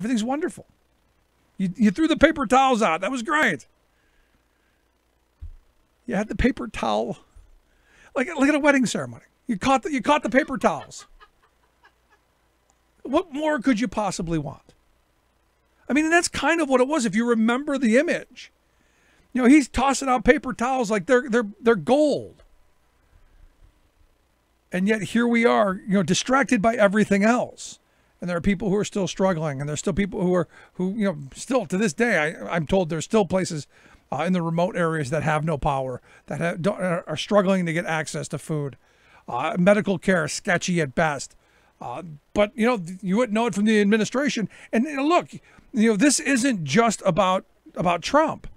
Everything's wonderful. You threw the paper towels out. That was great. You had the paper towel, like at a wedding ceremony. You caught the paper towels. What more could you possibly want? I mean, and that's kind of what it was. If you remember the image, you know, he's tossing out paper towels like they're gold. And yet here we are, you know, distracted by everything else. And there are people who are still struggling, and there's still people who you know, still to this day, I'm told there's still places in the remote areas that have no power, that are struggling to get access to food. Medical care sketchy at best. But, you know, you wouldn't know it from the administration. And you know, look, you know, this isn't just about Trump.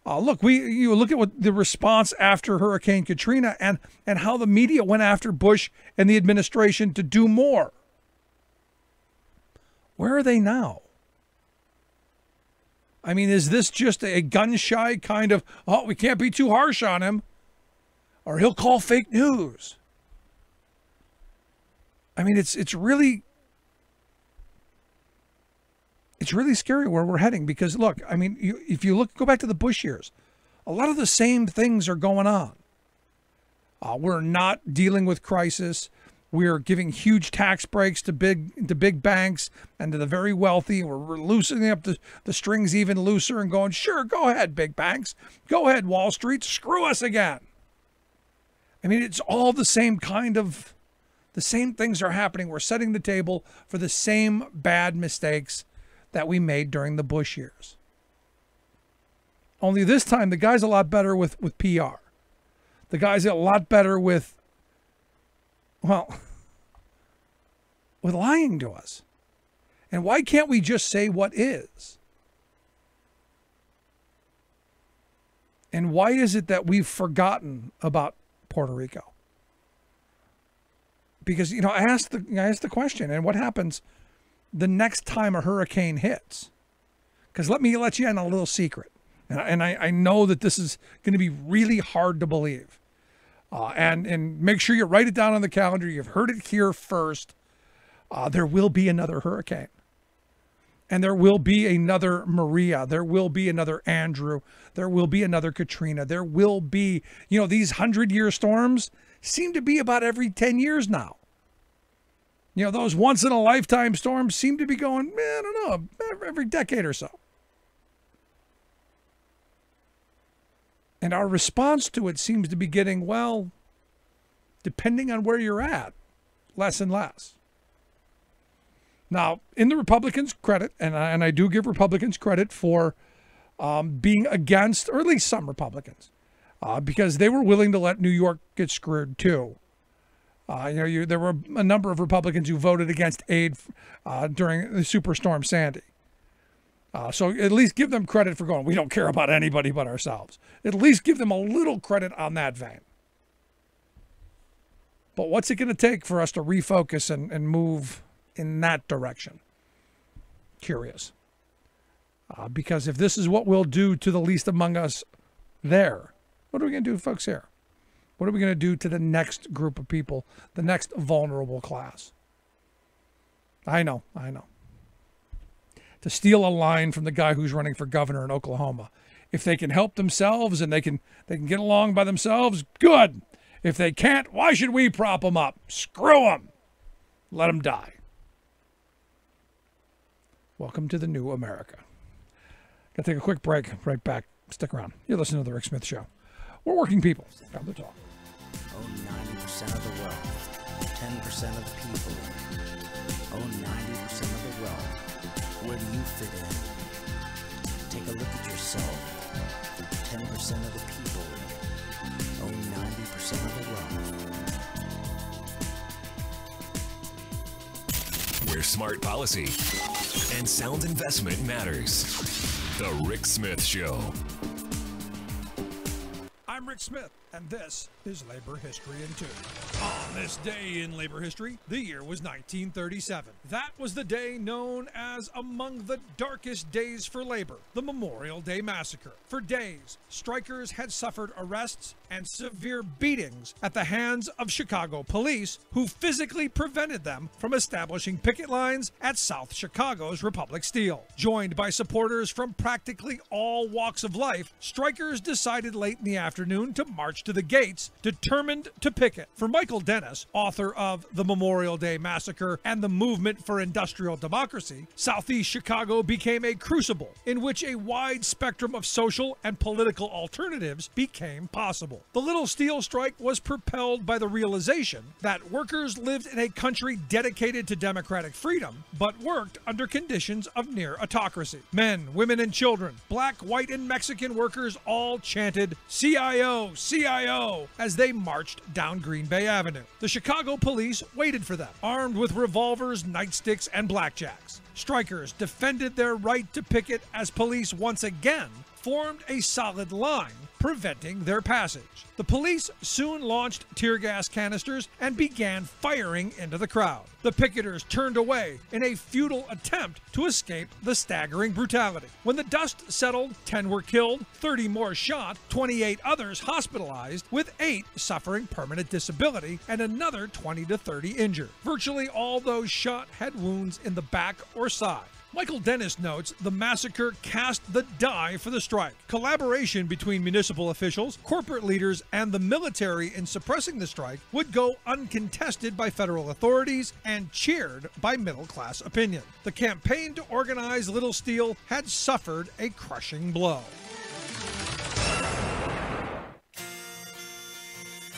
Look, you look at what the response after Hurricane Katrina and how the media went after Bush and the administration to do more. Where are they now? I mean, is this just a gun-shy kind of, oh, we can't be too harsh on him, or he'll call fake news? I mean, it's really scary where we're heading, because look, I mean, if you go back to the Bush years, a lot of the same things are going on. We're not dealing with crisis. We're giving huge tax breaks to big banks and to the very wealthy. We're loosening up the strings even looser and going, sure, go ahead, big banks. Go ahead, Wall Street. Screw us again. I mean, it's all the same the same things are happening. We're setting the table for the same bad mistakes that we made during the Bush years. Only this time, the guy's a lot better with PR. The guy's a lot better with lying to us. And why can't we just say what is? And why is it that we've forgotten about Puerto Rico? Because, you know, I asked the question, and what happens the next time a hurricane hits? Because let me let you in on a little secret. And I know that this is going to be really hard to believe. And make sure you write it down on the calendar. You've heard it here first. There will be another hurricane. And there will be another Maria. There will be another Andrew. There will be another Katrina. There will be, you know, these 100-year storms seem to be about every 10 years now. You know, those once-in-a-lifetime storms seem to be going, I don't know, every decade or so. And our response to it seems to be getting, well, depending on where you're at, less and less. Now, in the Republicans' credit, and I do give Republicans credit for being against, or at least some Republicans, because they were willing to let New York get screwed too. There were a number of Republicans who voted against aid during the Superstorm Sandy. So at least give them credit for going, we don't care about anybody but ourselves. At least give them a little credit on that vein. But what's it going to take for us to refocus and move in that direction? Curious. Because if this is what we'll do to the least among us there, what are we going to do, folks, here? What are we going to do to the next group of people, the next vulnerable class? I know. To steal a line from the guy who's running for governor in Oklahoma. If they can help themselves and they can get along by themselves, good. If they can't, why should we prop them up? Screw them. Let them die. Welcome to the new America. Got to take a quick break. Right back. Stick around. You're listening to The Rick Smith Show. We're working people. Come to talk. Own 90% of the wealth. 10% of the people. Own 90% of the wealth. Where do you fit in? Take a look at yourself. 10% of the people own 90% of the wealth. Where smart policy and sound investment matters. The Rick Smith Show. I'm Rick Smith, and this is Labor History in 2 on this day in labor history, the year was 1937. That was the day known as among the darkest days for labor, the Memorial Day Massacre. For days, strikers had suffered arrests and severe beatings at the hands of Chicago police, who physically prevented them from establishing picket lines at South Chicago's Republic Steel. Joined by supporters from practically all walks of life, strikers decided late in the afternoon to march to the gates, determined to picket. For Michael Dennis, author of The Memorial Day Massacre and the Movement for Industrial Democracy, Southeast Chicago became a crucible in which a wide spectrum of social and political alternatives became possible. The Little Steel strike was propelled by the realization that workers lived in a country dedicated to democratic freedom, but worked under conditions of near autocracy. Men, women, and children, black, white, and Mexican workers all chanted CIO, CIO as they marched down Green Bay Avenue. The Chicago police waited for them, armed with revolvers, nightsticks, and blackjacks. Strikers defended their right to picket as police once again formed a solid line, preventing their passage. The police soon launched tear gas canisters and began firing into the crowd. The picketers turned away in a futile attempt to escape the staggering brutality. When the dust settled, 10 were killed, 30 more shot, 28 others hospitalized, with 8 suffering permanent disability and another 20 to 30 injured. Virtually all those shot had wounds in the back or side. Michael Dennis notes the massacre cast the die for the strike. Collaboration between municipal officials, corporate leaders, and the military in suppressing the strike would go uncontested by federal authorities and cheered by middle-class opinion. The campaign to organize Little Steel had suffered a crushing blow.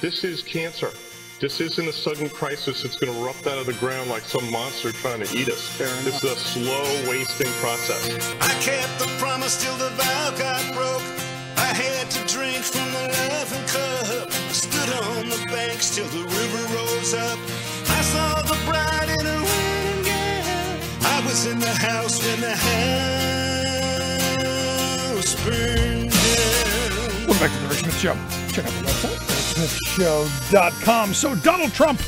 This is cancer. This isn't a sudden crisis that's going to erupt out of the ground like some monster trying to eat us. This is a slow wasting process. I kept the promise till the vow got broke. I had to drink from the laughing cup. I stood on the banks till the river rose up. I saw the bride in her wedding gown. I was in the house when the house burned down. Welcome back to the Rick Smith Show. Check out the website, ricksmithshow.com. So Donald Trump,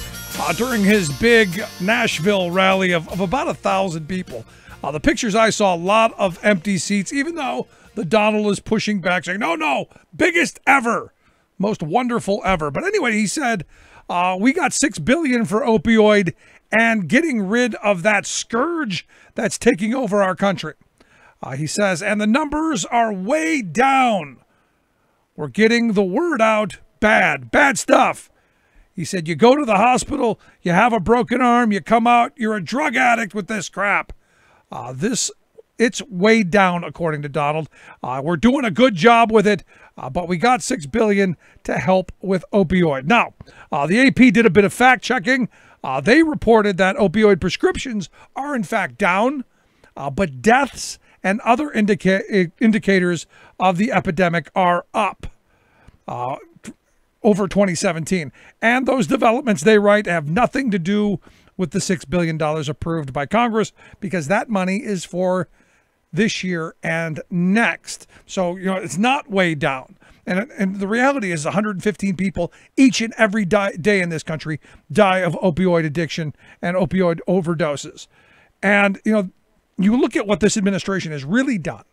during his big Nashville rally of about 1,000 people, the pictures I saw, a lot of empty seats, even though the Donald is pushing back, saying, no, biggest ever, most wonderful ever. But anyway, he said, we got $6 billion for opioid and getting rid of that scourge that's taking over our country. He says, and the numbers are way down. We're getting the word out. Bad stuff. He said, you go to the hospital, you have a broken arm, you come out, you're a drug addict with this crap. It's way down, according to Donald. We're doing a good job with it, but we got $6 billion to help with opioid. Now, the AP did a bit of fact checking. They reported that opioid prescriptions are in fact down, but deaths and other indicators of the epidemic are up over 2017. And those developments, they write, have nothing to do with the $6 billion approved by Congress, because that money is for this year and next. So, it's not way down. And the reality is 115 people each and every day in this country die of opioid addiction and opioid overdoses. And, you look at what this administration has really done,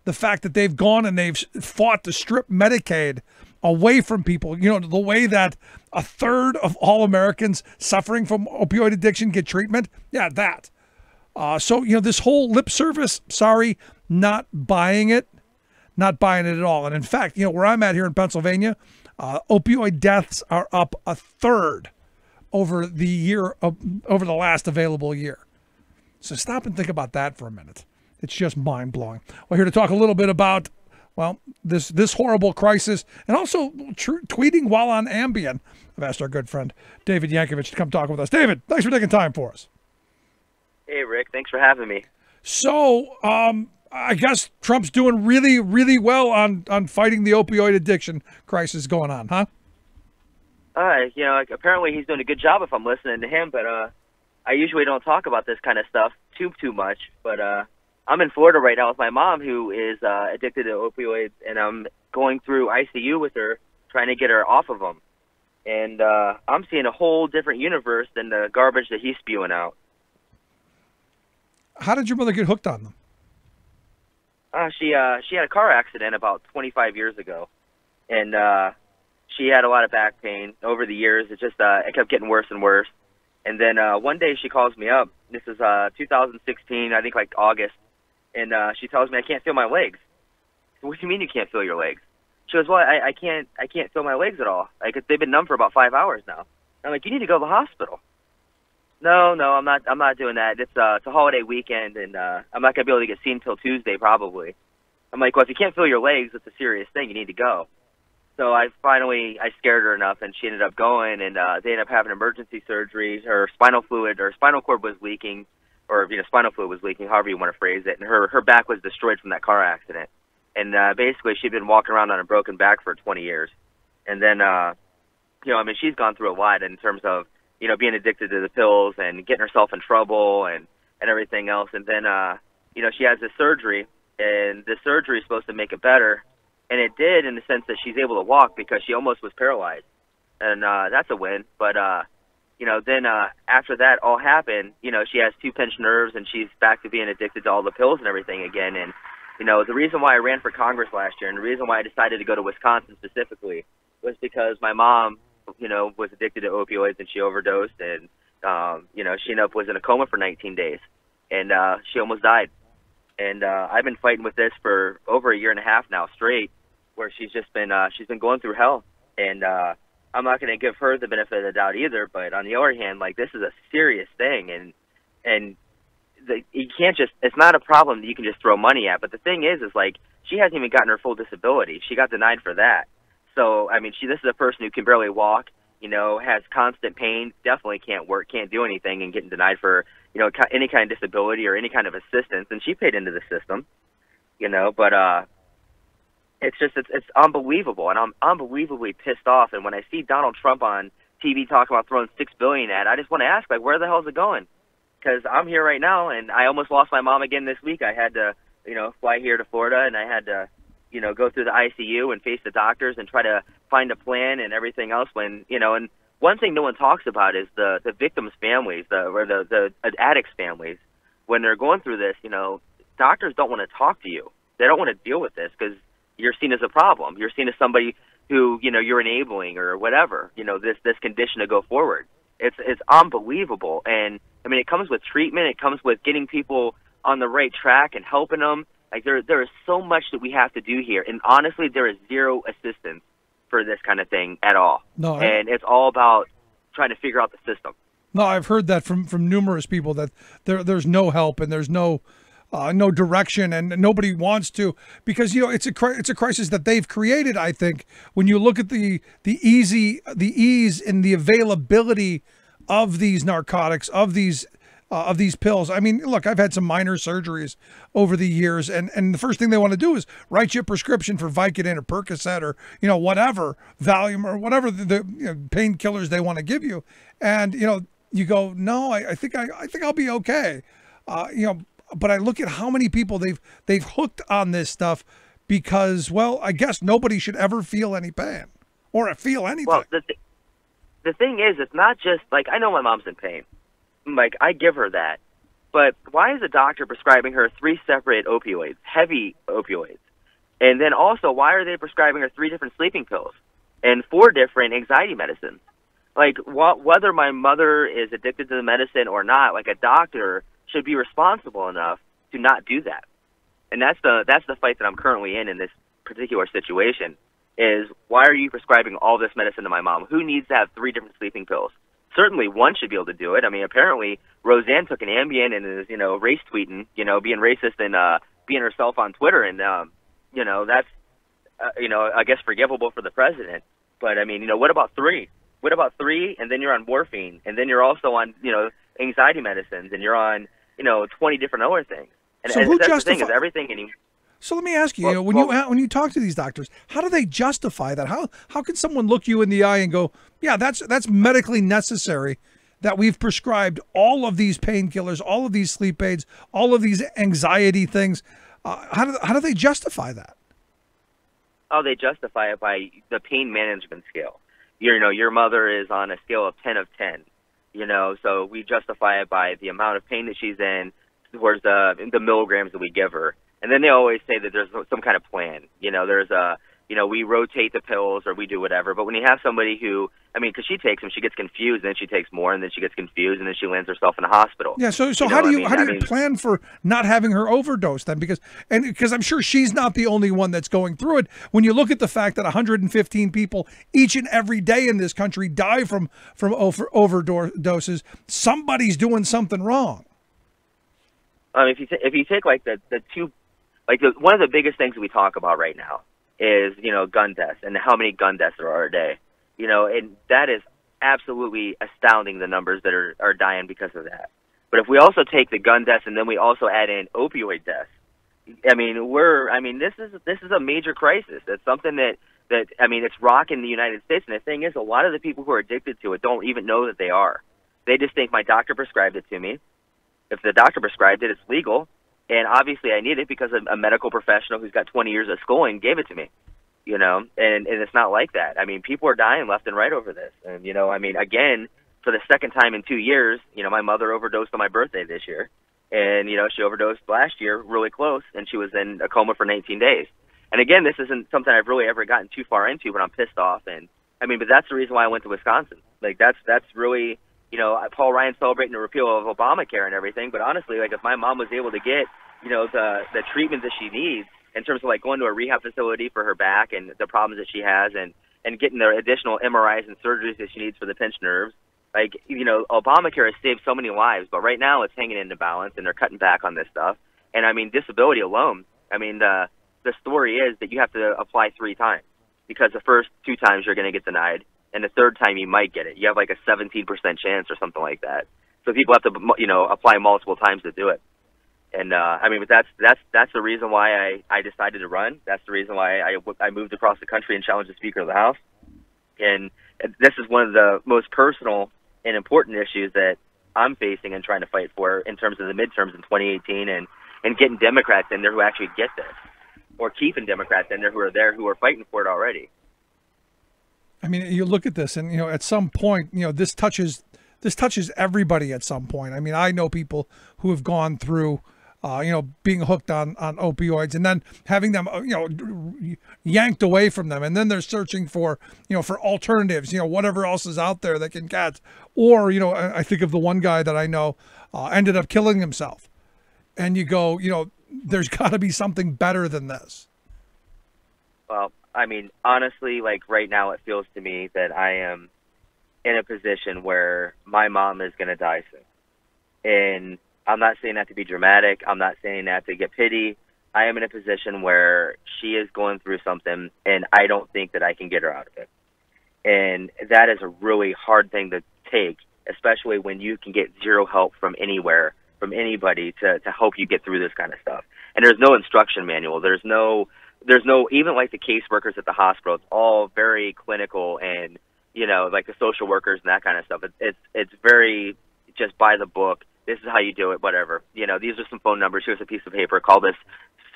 the fact that they've gone and they've fought to strip Medicaid away from people, the way that 1/3 of all Americans suffering from opioid addiction get treatment. Yeah, that. So, this whole lip service, sorry, not buying it at all. And in fact, where I'm at here in Pennsylvania, opioid deaths are up 1/3 over the last available year. So stop and think about that for a minute. It's just mind-blowing. We're here to talk a little bit about, this horrible crisis, and also tweeting while on Ambien. I've asked our good friend David Yankovich to come talk with us. David, thanks for taking time for us. Hey, Rick. Thanks for having me. So, I guess Trump's doing really, really well on fighting the opioid addiction crisis going on, huh? Apparently he's doing a good job if I'm listening to him, but I usually don't talk about this kind of stuff too much. But I'm in Florida right now with my mom, who is addicted to opioids, and I'm going through ICU with her, trying to get her off of them. and I'm seeing a whole different universe than the garbage that he's spewing out. How did your mother get hooked on them? She had a car accident about 25 years ago, and she had a lot of back pain over the years. It just it kept getting worse and worse. And then one day she calls me up. This is 2016, I think like August, and she tells me I can't feel my legs. What do you mean you can't feel your legs? She goes, well, I can't feel my legs at all. Like they've been numb for about 5 hours now. I'm like, you need to go to the hospital. No, I'm not doing that. It's a holiday weekend, and I'm not gonna be able to get seen till Tuesday probably. I'm like, well, if you can't feel your legs, it's a serious thing. You need to go. So I scared her enough, and she ended up going, and they ended up having emergency surgery. Her spinal cord was leaking, or spinal fluid was leaking, however you want to phrase it, and her back was destroyed from that car accident. And basically, she'd been walking around on a broken back for 20 years. And then, she's gone through a lot in terms of, being addicted to the pills and getting herself in trouble and everything else. And then, she has this surgery, and this surgery is supposed to make it better. And it did in the sense that she's able to walk because she almost was paralyzed. And that's a win. But, then after that all happened, she has 2 pinched nerves, and she's back to being addicted to all the pills and everything again. And, the reason why I ran for Congress last year and the reason why I decided to go to Wisconsin specifically was because my mom, was addicted to opioids, and she overdosed, and, she was in a coma for 19 days, and she almost died. And I've been fighting with this for over a year and a half now straight, where she's been going through hell. And I'm not going to give her the benefit of the doubt either, but on the other hand, like, this is a serious thing, and you can't just, it's not a problem that you can just throw money at. But the thing is like, she hasn't even gotten her full disability. She got denied for that. So, this is a person who can barely walk, has constant pain, definitely can't work, can't do anything, and getting denied for, any kind of disability or any kind of assistance. And she paid into the system, but it's unbelievable. And I'm unbelievably pissed off. And when I see Donald Trump on TV talking about throwing $6 billion at, I just want to ask, like, where the hell is it going? Because I'm here right now, and I almost lost my mom again this week. I had to, fly here to Florida, and I had to, go through the ICU and face the doctors and try to find a plan and everything else. When, and one thing no one talks about is the victims' families, the addicts' families. When they're going through this, doctors don't want to talk to you. They don't want to deal with this because you're seen as a problem. You're seen as somebody who, you're enabling or whatever, this condition to go forward. It's unbelievable. And it comes with treatment. It comes with getting people on the right track and helping them. Like, there is so much that we have to do here. And honestly, there is zero assistance for this kind of thing at all. And it's all about trying to figure out the system. No, I've heard that from numerous people, that there's no help and there's no direction, and nobody wants to, because it's a crisis that they've created. I think when you look at the ease and the availability of these narcotics, of these pills. Look, I've had some minor surgeries over the years, and the first thing they want to do is write you a prescription for Vicodin or Percocet or whatever, Valium or whatever the painkillers they want to give you, and you go, no, I think I'll be okay, But I look at how many people they've hooked on this stuff because, well, I guess nobody should ever feel any pain or feel anything. Well, the thing is, it's not just, like, I know my mom's in pain. Like, I give her that. But why is a doctor prescribing her 3 separate opioids, heavy opioids? And then also, why are they prescribing her 3 different sleeping pills and 4 different anxiety medicines? Like, whether my mother is addicted to the medicine or not, like, a doctor should be responsible enough to not do that. And that's the fight that I'm currently in this particular situation, is why are you prescribing all this medicine to my mom? Who needs to have 3 different sleeping pills? Certainly one should be able to do it. Apparently Roseanne took an Ambien and is, race tweeting, being racist and being herself on Twitter. And, that's, I guess forgivable for the president. But, what about 3? What about 3? And then you're on morphine. And then you're also on, anxiety medicines. And you're on, 20 different other things. And, so who that's justifies the thing, is everything So let me ask you, when you talk to these doctors, how do they justify that? How can someone look you in the eye and go, yeah, that's medically necessary, that we've prescribed all of these painkillers, all of these sleep aids, all of these anxiety things? How do they justify that? Oh, they justify it by the pain management scale. your mother is on a scale of 10 of 10, so we justify it by the amount of pain that she's in towards the milligrams that we give her. And then they always say that there's some kind of plan. There's we rotate the pills or we do whatever. But when you have somebody who, because she takes them, she gets confused, and then she takes more, and then she gets confused, and then she lands herself in a hospital. Yeah. So how do you plan for not having her overdose then? Because I'm sure she's not the only one that's going through it. When you look at the fact that 115 people each and every day in this country die from overdoses, somebody's doing something wrong. If you take like the two, one of the biggest things that we talk about right now is, gun deaths and how many gun deaths there are a day, and that is absolutely astounding, the numbers that are dying because of that. But if we also take the gun deaths and then we also add in opioid deaths, this is a major crisis. It's something that it's rocking the United States. And the thing is, a lot of the people who are addicted to it don't even know that they are. They just think my doctor prescribed it to me. If the doctor prescribed it, it's legal. And obviously I need it because a medical professional who's got 20 years of schooling gave it to me, and it's not like that. People are dying left and right over this. And, again, for the second time in 2 years, my mother overdosed on my birthday this year. And, she overdosed last year really close, and she was in a coma for 19 days. And again, this isn't something I've really ever gotten too far into, but I'm pissed off. And but that's the reason why I went to Wisconsin. That's really, Paul Ryan celebrating the repeal of Obamacare and everything. But honestly, if my mom was able to get, the treatment that she needs in terms of going to a rehab facility for her back and the problems that she has, and getting the additional MRIs and surgeries that she needs for the pinched nerves, Obamacare has saved so many lives, but right now it's hanging in the balance, and they're cutting back on this stuff. And disability alone, the story is that you have to apply 3 times, because the first 2 times you're going to get denied, and the third time you might get it. You have a 17% chance or something like that. So people have to, apply multiple times to do it. And but that's the reason why I decided to run. That's the reason why I moved across the country and challenged the Speaker of the House. And this is one of the most personal and important issues that I'm facing and trying to fight for in terms of the midterms in 2018, and getting Democrats in there who actually get this, or keeping Democrats in there who are fighting for it already. You look at this, and at some point, this touches everybody at some point. I know people who have gone through, being hooked on opioids, and then having them, yanked away from them, and then they're searching for alternatives, whatever else is out there that can get. Or, I think of the one guy that I know ended up killing himself, and you go, there's got to be something better than this. Well, honestly, right now it feels to me that I am in a position where my mom is going to die soon. And I'm not saying that to be dramatic. I'm not saying that to get pity. I am in a position where she is going through something, and I don't think that I can get her out of it. And that is a really hard thing to take, especially when you can get zero help from anywhere, from anybody to help you get through this kind of stuff. And there's no instruction manual. There's no even the caseworkers at the hospital. It's all very clinical, and the social workers and that kind of stuff. It's very just by the book. This is how you do it, whatever. These are some phone numbers. Here's a piece of paper. Call this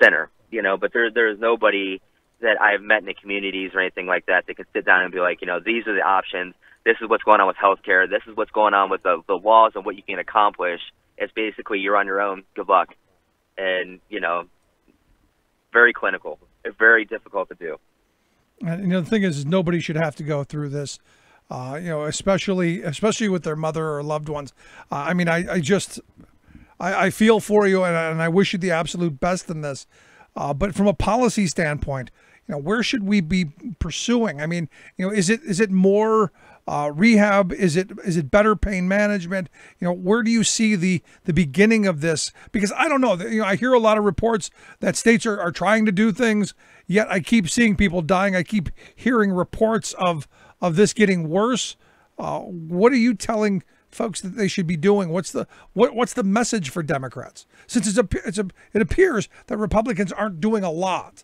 center. But there's nobody that I've met in the communities or anything like that can sit down and be like, these are the options. This is what's going on with healthcare. This is what's going on with the laws and what you can accomplish. It's basically you're on your own. Good luck. And, very clinical. It's very difficult to do. And the thing is nobody should have to go through this, especially with their mother or loved ones. I feel for you, and I wish you the absolute best in this. But from a policy standpoint, where should we be pursuing? Is it more rehab? Is it better pain management? Where do you see the beginning of this? Because I don't know. I hear a lot of reports that states are trying to do things, yet I keep seeing people dying. I keep hearing reports of this getting worse. What are you telling folks that they should be doing? What's the message for Democrats? Since it appears that Republicans aren't doing a lot.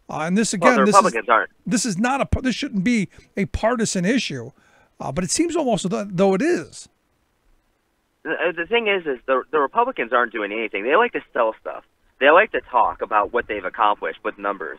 And this again, well, Republicans aren't. This shouldn't be a partisan issue, but it seems almost though it is. The thing is the Republicans aren't doing anything. They like to sell stuff. They like to talk about what they've accomplished with numbers.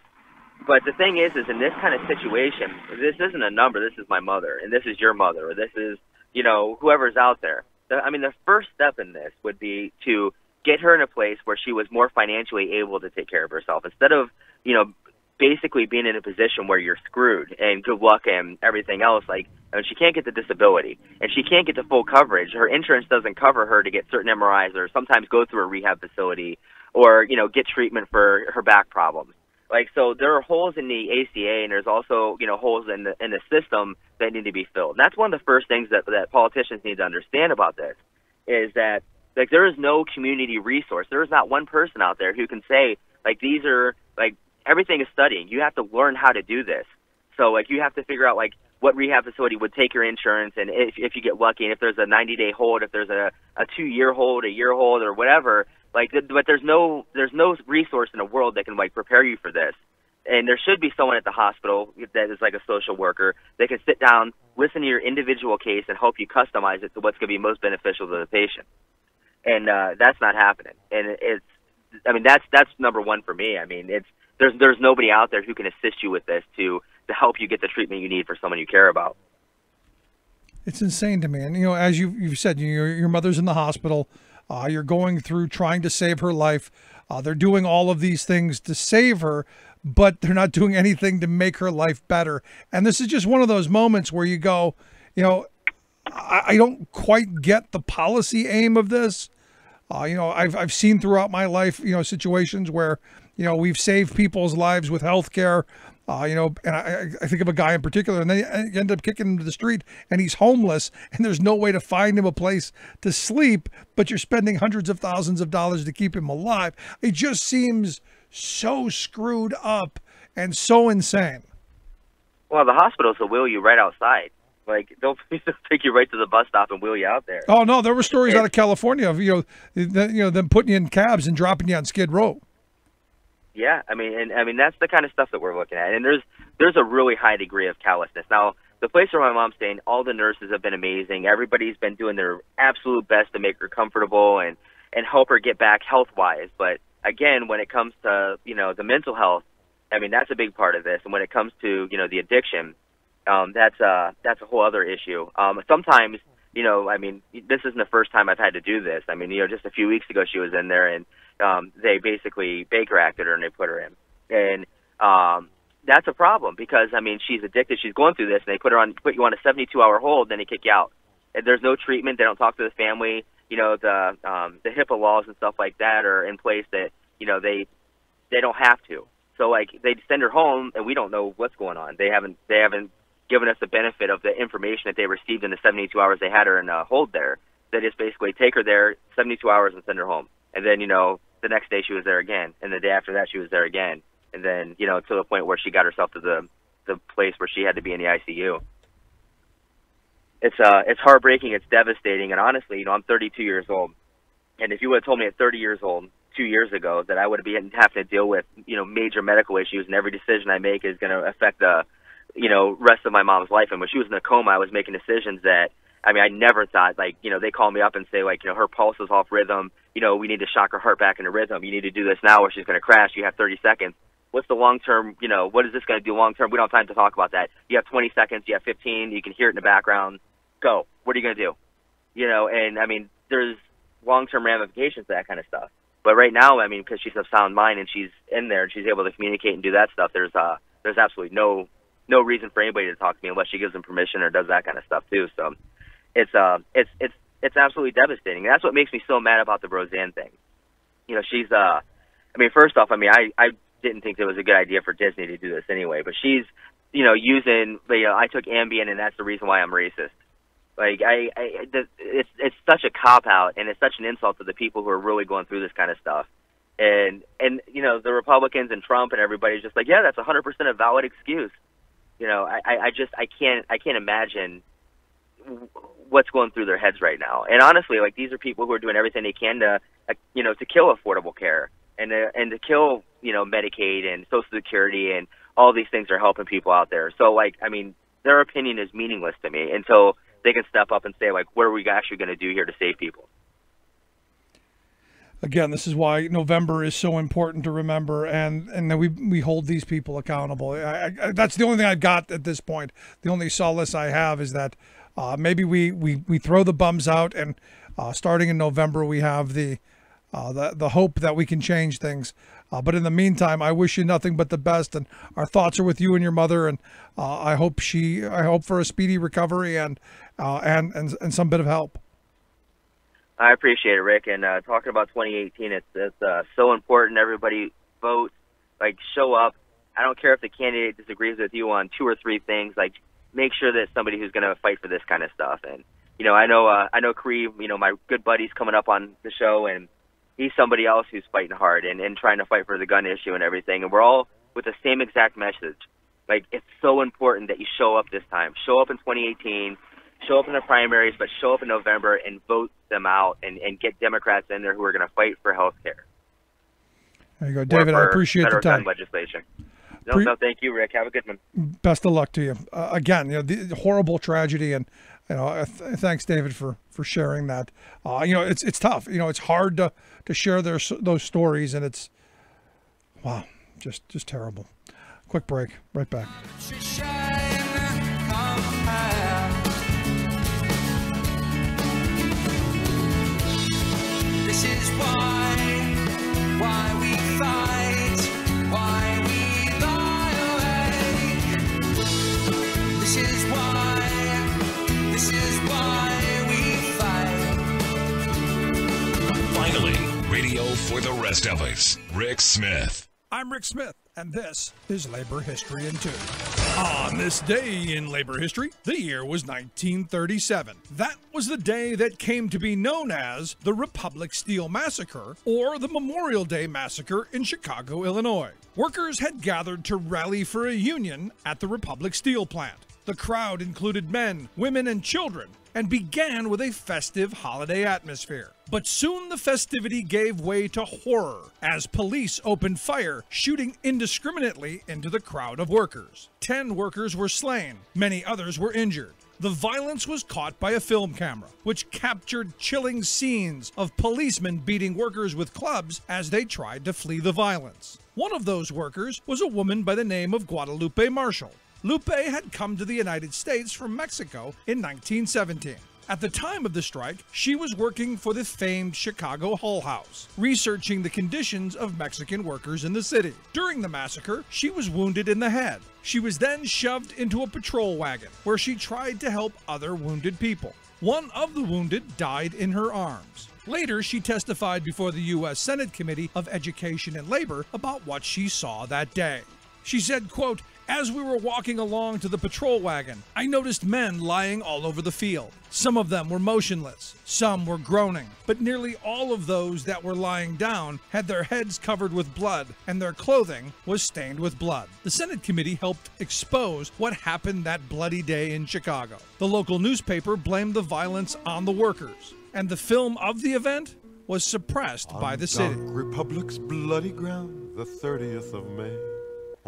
But the thing is in this kind of situation, this isn't a number. This is my mother, and this is your mother, or this is, you know, whoever's out there. I mean, the first step in this would be to get her in a place where she was more financially able to take care of herself, instead of, you know, basically being in a position where you're screwed and good luck and everything else. Like, I mean, she can't get the disability and she can't get the full coverage. Her insurance doesn't cover her to get certain MRIs or sometimes go through a rehab facility or, you know, get treatment for her back problems. Like, so there are holes in the ACA, and there's also, you know, holes in the system that need to be filled. And that's one of the first things that politicians need to understand about this, is that, like, there is no community resource. There is not one person out there who can say, like, these are, like, everything is studying. You have to learn how to do this. So, like, you have to figure out, like, what rehab facility would take your insurance, and if you get lucky, and if there's a 90-day hold, if there's a 2-year hold, a year hold, or whatever. Like, but there's no resource in the world that can, like, prepare you for this. And there should be someone at the hospital that is like a social worker that can sit down, listen to your individual case, and help you customize it to what's going to be most beneficial to the patient. And that's not happening. And that's number one for me. I mean, there's nobody out there who can assist you with this to help you get the treatment you need for someone you care about. It's insane to me. And, you know, as you've said, your mother's in the hospital. You're going through trying to save her life. They're doing all of these things to save her, but they're not doing anything to make her life better. And this is just one of those moments where you go, you know, I don't quite get the policy aim of this. You know, I've seen throughout my life, you know, situations where, you know, we've saved people's lives with healthcare. You know, and I think of a guy in particular, and then you end up kicking him to the street, and he's homeless, and there's no way to find him a place to sleep, but you're spending hundreds of thousands of dollars to keep him alive. It just seems so screwed up and so insane. Well, the hospitals will wheel you right outside. Like, they'll take you right to the bus stop and wheel you out there. Oh no, there were stories out of California of them putting you in cabs and dropping you on Skid Row. Yeah, I mean that's the kind of stuff that we're looking at, and there's a really high degree of callousness. Now, the place where my mom's staying, all the nurses have been amazing. Everybody's been doing their absolute best to make her comfortable and help her get back health-wise. But again, when it comes to, you know, the mental health, I mean, that's a big part of this. And when it comes to, you know, the addiction, that's a whole other issue. Sometimes, you know, I mean, this isn't the first time I've had to do this. I mean, you know, just a few weeks ago she was in there, and they basically Baker acted her and they put her in. And that's a problem because, I mean, she's addicted. She's going through this, and they put you on a 72-hour hold, then they kick you out. And there's no treatment. They don't talk to the family. You know, the HIPAA laws and stuff like that are in place that, you know, they don't have to. So, like, they send her home, and we don't know what's going on. They haven't given us the benefit of the information that they received in the 72 hours they had her in a hold there. They just basically take her there 72 hours and send her home. And then, you know, the next day she was there again, and the day after that she was there again, and then, you know, to the point where she got herself to the place where she had to be in the ICU. It's heartbreaking, it's devastating, and honestly, you know, I'm 32 years old, and if you would have told me at 30 years old 2 years ago that I would be having to deal with, you know, major medical issues, and every decision I make is going to affect the, you know, rest of my mom's life. And when she was in a coma, I was making decisions that, I mean, I never thought, like, you know, they call me up and say, like, you know, her pulse is off rhythm. You know, we need to shock her heart back into rhythm. You need to do this now or she's going to crash. You have 30 seconds. What's the long-term, you know, what is this going to do long-term? We don't have time to talk about that. You have 20 seconds. You have 15. You can hear it in the background. Go. What are you going to do? You know, and, I mean, there's long-term ramifications to that kind of stuff. But right now, I mean, because she's of sound mind and she's in there and she's able to communicate and do that stuff, there's absolutely no reason for anybody to talk to me unless she gives them permission or does that kind of stuff too. So it's absolutely devastating. And that's what makes me so mad about the Roseanne thing. You know, she's I mean, first off, I mean, I didn't think it was a good idea for Disney to do this anyway, but she's, you know, using, you know, I took Ambien and that's the reason why I'm racist. Like, it's such a cop-out, and it's such an insult to the people who are really going through this kind of stuff. And you know, the Republicans and Trump and everybody's just like, yeah, that's 100% a valid excuse. You know, I can't imagine what's going through their heads right now. And honestly, like, these are people who are doing everything they can to, you know, to kill affordable care and to kill, you know, Medicaid and Social Security, and all these things are helping people out there. So, like, I mean, their opinion is meaningless to me until they can step up and say, like, what are we actually going to do here to save people? again, this is why November is so important to remember, and then we hold these people accountable. That's the only thing I've got at this point. The only solace I have is that maybe we throw the bums out, and starting in November we have the hope that we can change things. But in the meantime, I wish you nothing but the best, and our thoughts are with you and your mother, and I hope for a speedy recovery and some bit of help. I appreciate it, Rick. And talking about 2018, it's so important. Everybody vote, like show up. I don't care if the candidate disagrees with you on 2 or 3 things. Like make sure that somebody who's going to fight for this kind of stuff. And I know Kareem. My good buddy's coming up on the show, and he's somebody else who's fighting hard and trying to fight for the gun issue and everything. And we're all with the same exact message. Like it's so important that you show up this time. Show up in 2018. Show up in the primaries, but show up in November and vote them out and get Democrats in there who are going to fight for health care. There you go, David. I appreciate the time. Gun legislation. No, thank you, Rick. Have a good one. Best of luck to you. Again, the horrible tragedy, and thanks, David, for sharing that. It's tough. It's hard to share those stories, and it's wow, just terrible. Quick break. Right back. This is why we fight, why we lie awake. This is why we fight. Finally, radio for the rest of us. Rick Smith. I'm Rick Smith, and this is Labor History in 2. On this day in labor history, the year was 1937. That was the day that came to be known as the Republic Steel Massacre, or the Memorial Day Massacre in Chicago, Illinois. Workers had gathered to rally for a union at the Republic Steel plant. The crowd included men, women, and children, and began with a festive holiday atmosphere. But soon the festivity gave way to horror as police opened fire, shooting indiscriminately into the crowd of workers. 10 workers were slain, many others were injured. The violence was caught by a film camera, which captured chilling scenes of policemen beating workers with clubs as they tried to flee the violence. One of those workers was a woman by the name of Guadalupe Marshall. Lupe had come to the United States from Mexico in 1917. At the time of the strike, she was working for the famed Chicago Hull House, researching the conditions of Mexican workers in the city. During the massacre, she was wounded in the head. She was then shoved into a patrol wagon, where she tried to help other wounded people. One of the wounded died in her arms. Later, she testified before the U.S. Senate Committee of Education and Labor about what she saw that day. She said, quote, "As we were walking along to the patrol wagon, I noticed men lying all over the field. Some of them were motionless, some were groaning, but nearly all of those that were lying down had their heads covered with blood, and their clothing was stained with blood." The Senate committee helped expose what happened that bloody day in Chicago. The local newspaper blamed the violence on the workers, and the film of the event was suppressed by the city. Republic's bloody ground, the 30th of May.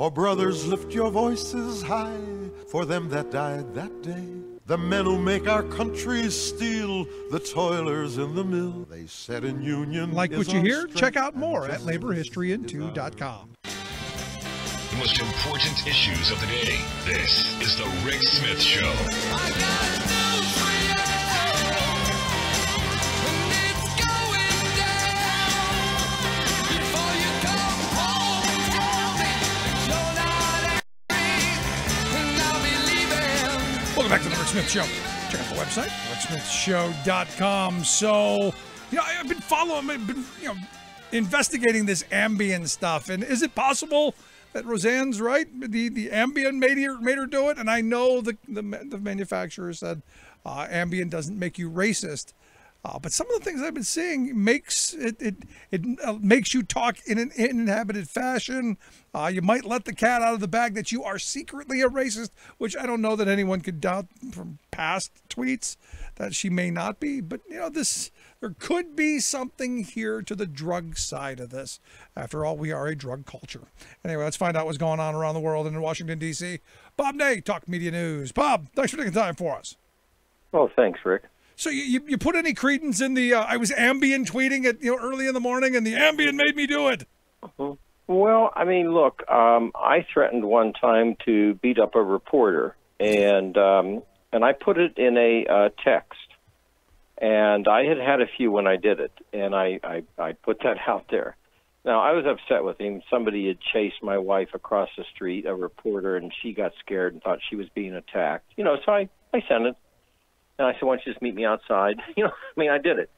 Oh, brothers, lift your voices high for them that died that day. The men who make our country steel, the toilers in the mill. They said in union. Like what you hear? Check out more at laborhistoryin2.com. The most important issues of the day. This is the Rick Smith Show. Welcome back to the Rick Smith Show. Check out the website, ricksmithshow.com. So, I've been investigating this Ambien stuff. And is it possible that Roseanne's right? The Ambien made her do it? And I know the manufacturer said Ambien doesn't make you racist. But some of the things I've been seeing makes makes you talk in an inhabited fashion. You might let the cat out of the bag that you are secretly a racist, which I don't know that anyone could doubt from past tweets that she may not be. But there could be something here to the drug side of this. After all, we are a drug culture. Anyway, let's find out what's going on around the world and in Washington, D.C. Bob Ney, Talk Media News. Bob, thanks for taking time for us. Oh, thanks, Rick. So you put any credence in the I was Ambien tweeting at early in the morning and the Ambien made me do it? Well, I mean, look, I threatened one time to beat up a reporter, and I put it in a text, and I had a few when I did it, and I put that out there. Now, I was upset with him. Somebody had chased my wife across the street, a reporter, and she got scared and thought she was being attacked. So I sent it. And I said, why don't you just meet me outside? I did it.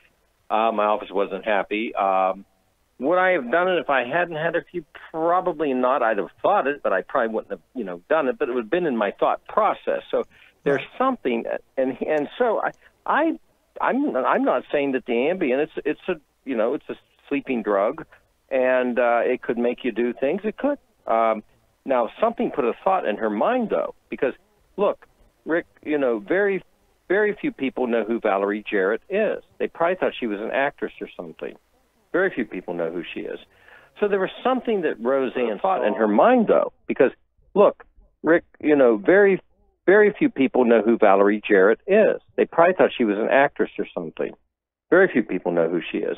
My office wasn't happy. Would I have done it if I hadn't had a few? Probably not. I'd have thought it, but I probably wouldn't have, done it. But it would have been in my thought process. So there's something, and so I'm not saying that the Ambien it's a sleeping drug, and it could make you do things. It could. Now something put a thought in her mind though, because look, Rick, very few people know who Valerie Jarrett is. They probably thought she was an actress or something. Very few people know who she is. So there was something that Roseanne thought in her mind, though, because, look, Rick, very few people know who Valerie Jarrett is. They probably thought she was an actress or something. Very few people know who she is.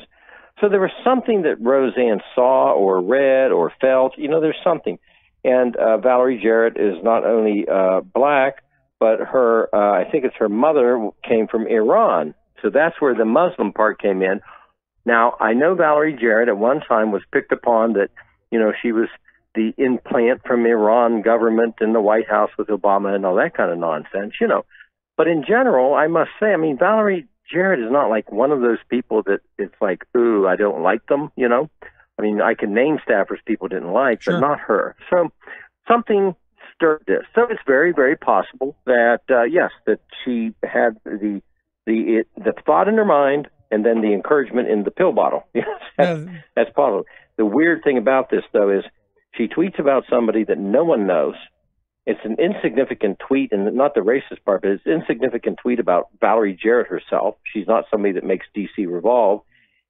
So there was something that Roseanne saw or read or felt. There's something. And Valerie Jarrett is not only black, but her, I think it's her mother came from Iran. So that's where the Muslim part came in. Now, I know Valerie Jarrett at one time was picked upon that, she was the implant from Iran government in the White House with Obama and all that kind of nonsense, But in general, I must say, Valerie Jarrett is not like one of those people that it's like, ooh, I don't like them, I can name staffers people didn't like, Sure. but not her. So something stirred this. So it's very, very possible that, yes, that she had the thought in her mind and then the encouragement in the pill bottle. Yes, that's possible. The weird thing about this, though, is she tweets about somebody that no one knows. It's an insignificant tweet, and not the racist part, but it's an insignificant tweet about Valerie Jarrett herself. She's not somebody that makes DC revolve.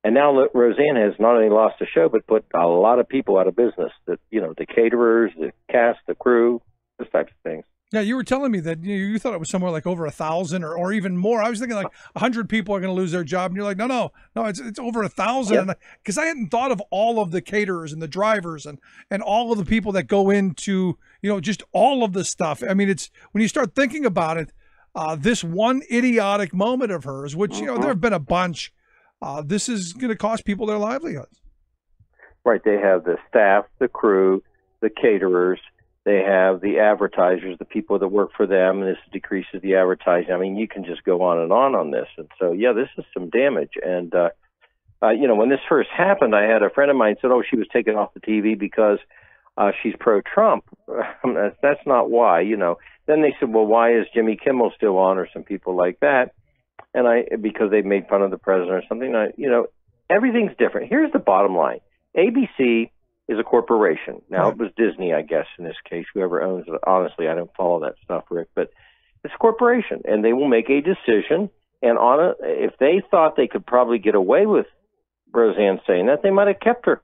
And now Roseanne has not only lost the show, but put a lot of people out of business. The caterers, the cast, the crew, those types of things. Yeah, you were telling me that you thought it was somewhere like over 1,000 or even more. I was thinking like 100 people are going to lose their job, and you're like, no, it's over 1,000. Because I hadn't thought of all of the caterers and the drivers and all of the people that go into just all of the stuff. It's when you start thinking about it, this one idiotic moment of hers, which there have been a bunch. This is going to cost people their livelihoods. Right, they have the staff, the crew, the caterers. They have the advertisers, the people that work for them, and this decreases the advertising. You can just go on this. And so, yeah, this is some damage. And, when this first happened, I had a friend of mine said, she was taken off the TV because she's pro-Trump. That's not why, Then they said, well, why is Jimmy Kimmel still on, or some people like that? And because they made fun of the president or something. Everything's different. Here's the bottom line. ABC is a corporation. Now, It was Disney, I guess, in this case, whoever owns it. Honestly, I don't follow that stuff, Rick, but it's a corporation, and they will make a decision. And if they thought they could probably get away with Roseanne saying that, they might have kept her.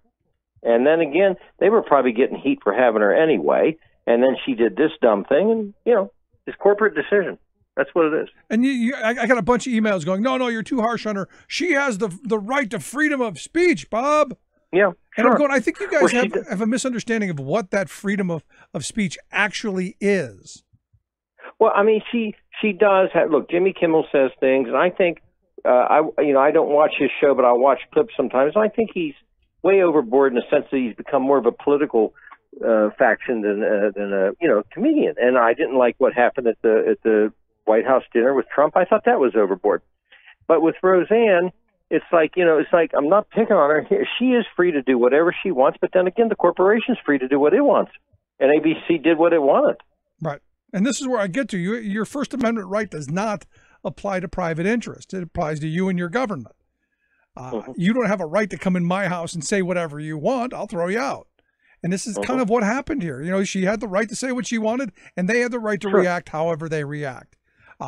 And then again, they were probably getting heat for having her anyway. And then she did this dumb thing, and, it's corporate decision. That's what it is. And I got a bunch of emails going, no, you're too harsh on her. She has the right to freedom of speech, Bob. Yeah, and I'm going, I think you guys have a misunderstanding of what that freedom of speech actually is. Well, she does have, look, Jimmy Kimmel says things, and I think, I don't watch his show, but I'll watch clips sometimes. And I think he's way overboard in the sense that he's become more of a political faction than a comedian. And I didn't like what happened at the White House dinner with Trump. I thought that was overboard. But with Roseanne, it's like I'm not picking on her. She is free to do whatever she wants, but then again, the corporation's free to do what it wants. And ABC did what it wanted. Right. And this is where I get to you. Your First Amendment right does not apply to private interest. It applies to you and your government. You don't have a right to come in my house and say whatever you want. I'll throw you out. And this is kind of what happened here. She had the right to say what she wanted, and they had the right to react however they react.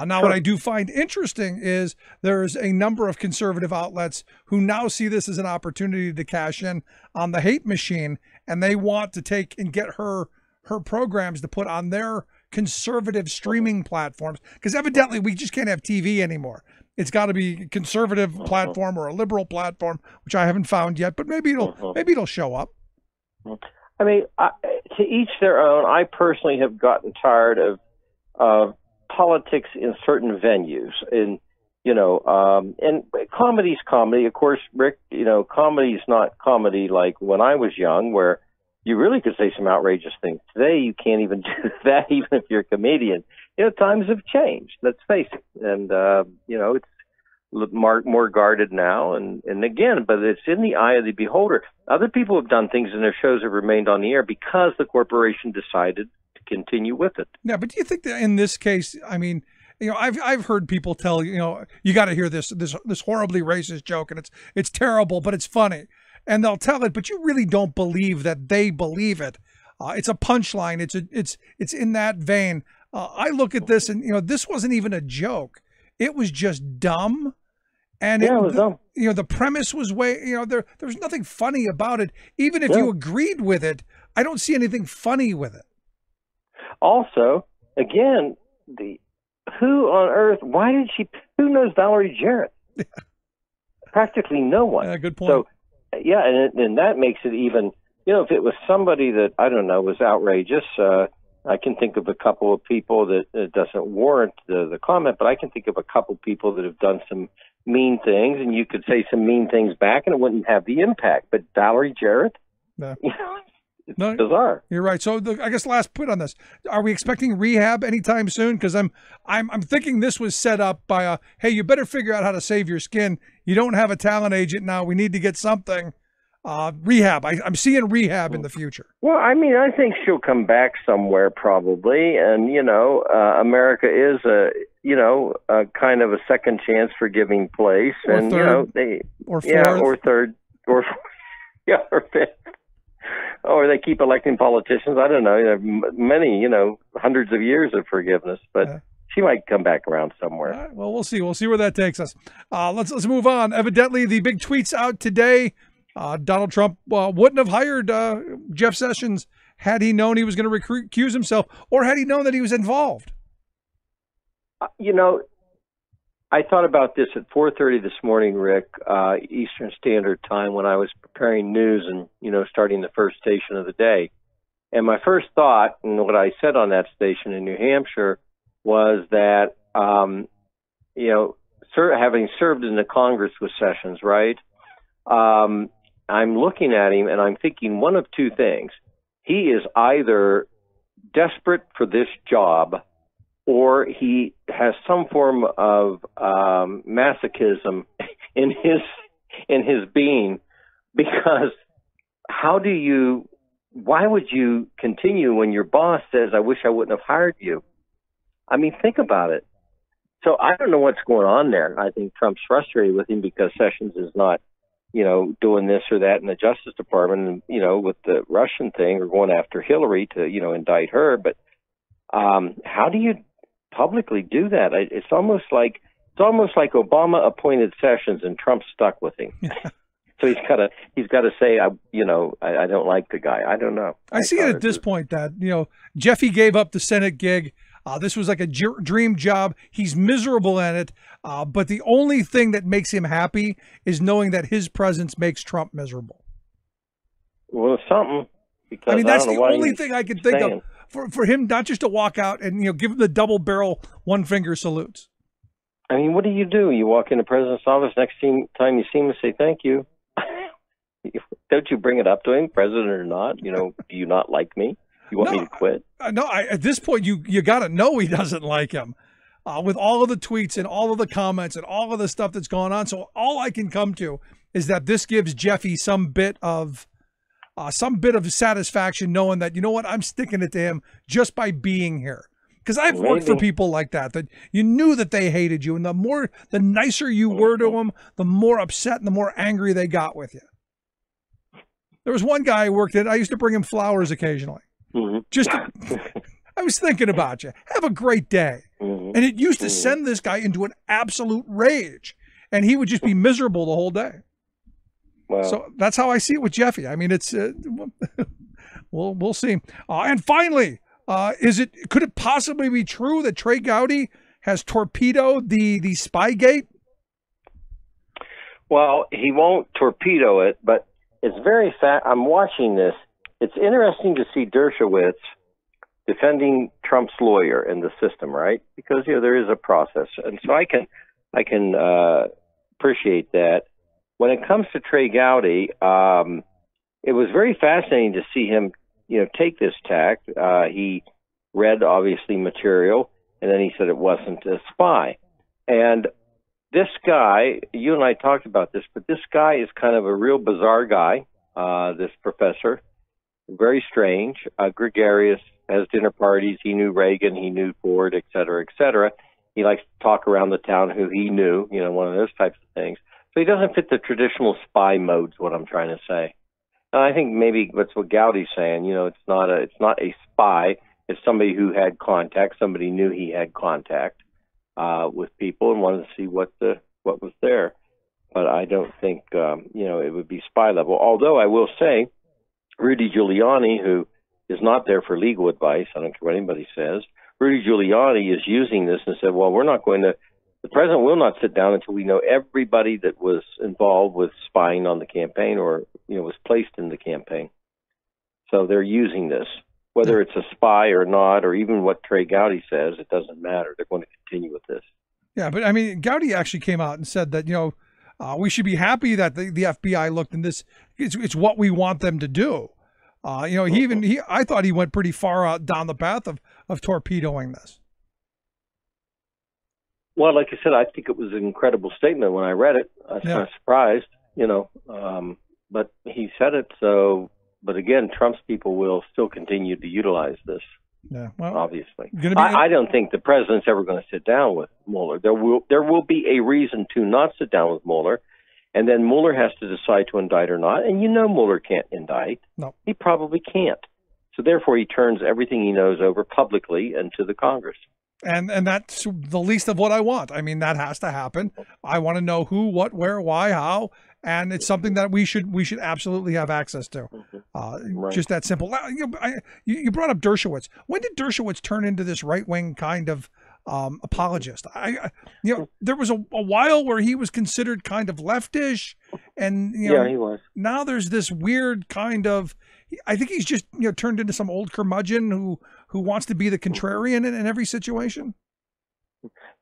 Now, what I do find interesting is there's a number of conservative outlets who now see this as an opportunity to cash in on the hate machine, and they want to take and get her programs to put on their conservative streaming platforms, because evidently we just can't have TV anymore. It's got to be a conservative platform or a liberal platform, which I haven't found yet, but maybe it'll show up. I mean, to each their own. I personally have gotten tired of politics in certain venues, and and comedy's comedy. Of course, Rick, comedy's not comedy like when I was young, where you really could say some outrageous things. Today, you can't even do that, even if you're a comedian. Times have changed. Let's face it, and it's more guarded now. And again, but it's in the eye of the beholder. Other people have done things, and their shows have remained on the air because the corporation decided to continue with it. Yeah, but do you think that in this case, I mean, I've heard people tell you got to hear this horribly racist joke, and it's terrible, but it's funny, and they'll tell it, but you really don't believe that they believe it. It's a punchline. It's in that vein. I look at this, and this wasn't even a joke. It was just dumb, and it was dumb. The premise was there was nothing funny about it. Even if you agreed with it, I don't see anything funny with it. Also, again, who on earth? Why did she? Who knows Valerie Jarrett? Practically no one. Yeah, good point. So, and that makes it even. If it was somebody that I don't know was outrageous. I can think of a couple of people that it doesn't warrant the comment, but I can think of a couple of people that have done some mean things, and you could say some mean things back, and it wouldn't have the impact. But Valerie Jarrett, it's bizarre. You're right. So I guess last put on this: are we expecting rehab anytime soon? Because I'm thinking this was set up by hey, you better figure out how to save your skin. You don't have a talent agent now. We need to get something. Rehab. I'm seeing rehab in the future. Well, I mean, I think she'll come back somewhere probably, and America is a kind of a second chance forgiving place, or and third, or fourth, or third, or or fifth, or they keep electing politicians. I don't know. There are many, hundreds of years of forgiveness, but. She might come back around somewhere. All right, well, we'll see. We'll see where that takes us. Let's move on. Evidently, the big tweet's out today. Donald Trump wouldn't have hired Jeff Sessions had he known he was going to recuse himself, or had he known that he was involved. I thought about this at 4:30 this morning, Rick, Eastern Standard Time, when I was preparing news and starting the first station of the day. And my first thought, and what I said on that station in New Hampshire, was that having served in the Congress with Sessions, right? I'm looking at him and I'm thinking one of two things. He is either desperate for this job, or he has some form of masochism in his being, because why would you continue when your boss says, I wish I wouldn't have hired you? I mean, think about it. So I don't know what's going on there. I think Trump's frustrated with him because Sessions is not, doing this or that in the Justice Department, and, with the Russian thing, or going after Hillary to, indict her. But how do you publicly do that? It's almost like Obama appointed Sessions and Trump stuck with him. So he's got to say, I don't like the guy. I don't know. I see it at this point that, Jeffy gave up the Senate gig. This was like a dream job. He's miserable in it. But the only thing that makes him happy is knowing that his presence makes Trump miserable. Well, it's something. Because I mean, that's the only thing I can think of for him, not just to walk out and, give him the double barrel one finger salutes. I mean, what do? You walk in the president's office, next time you see him, say thank you. Don't you bring it up to him, president or not? Do you not like me? You want me to quit? No, at this point, you got to know he doesn't like him. With all of the tweets and all of the comments and all of the stuff that's going on. So all I can come to is that this gives Jeffy some bit of satisfaction knowing that, I'm sticking it to him just by being here. Because I've worked for people like that you knew that they hated you. And the nicer you were to them, the more upset and the more angry they got with you. There was one guy I worked at. I used to bring him flowers occasionally. Mm-hmm. I was thinking about you. Have a great day. Mm-hmm. And it used to send this guy into an absolute rage. And he would just be miserable the whole day. Wow. So that's how I see it with Jeffy. I mean, it's we'll see. And finally, could it possibly be true that Trey Gowdy has torpedoed the Spygate Well, he won't torpedo it, but it's very I'm watching this. It's interesting to see Dershowitz defending Trump's lawyer in the system, right? Because there is a process, and so I can appreciate that. When it comes to Trey Gowdy, it was very fascinating to see him, take this tack. He read obviously material, and then he said it wasn't a spy. And this guy, you and I talked about this, but this guy is kind of a real bizarre guy. This professor, very strange, gregarious, has dinner parties. He knew Reagan, he knew Ford, et cetera, et cetera. He likes to talk around the town who he knew, one of those types of things. So he doesn't fit the traditional spy modes, what I'm trying to say. And I think maybe that's what Gowdy's saying. It's not a spy. It's somebody who had contact. Somebody knew he had contact with people and wanted to see what was there. But I don't think it would be spy level. Although I will say, Rudy Giuliani, who is not there for legal advice, I don't care what anybody says, Rudy Giuliani is using this and said, well, the president will not sit down until we know everybody that was involved with spying on the campaign or, was placed in the campaign. So they're using this. Whether it's a spy or not, or even what Trey Gowdy says, it doesn't matter. They're going to continue with this. Yeah, but I mean, Gowdy actually came out and said that, we should be happy that the FBI looked in this. It's what we want them to do. I thought he went pretty far out down the path of torpedoing this. Well, like I said, I think it was an incredible statement when I read it. I was kind of surprised, but he said it. So, but again, Trump's people will still continue to utilize this. Yeah, well, obviously. I don't think the president's ever going to sit down with Mueller. There will be a reason to not sit down with Mueller, and then Mueller has to decide to indict or not. And Mueller can't indict. No, he probably can't. So therefore, he turns everything he knows over publicly and to the Congress. And that's the least of what I want. I mean, that has to happen. I want to know who, what, where, why, how, and it's something that we should absolutely have access to. Right. Just that simple. You brought up Dershowitz. When did Dershowitz turn into this right-wing kind of apologist? There was a while where he was considered kind of leftish, and he was. Now there's this weird kind of. I think he's just turned into some old curmudgeon who wants to be the contrarian in every situation.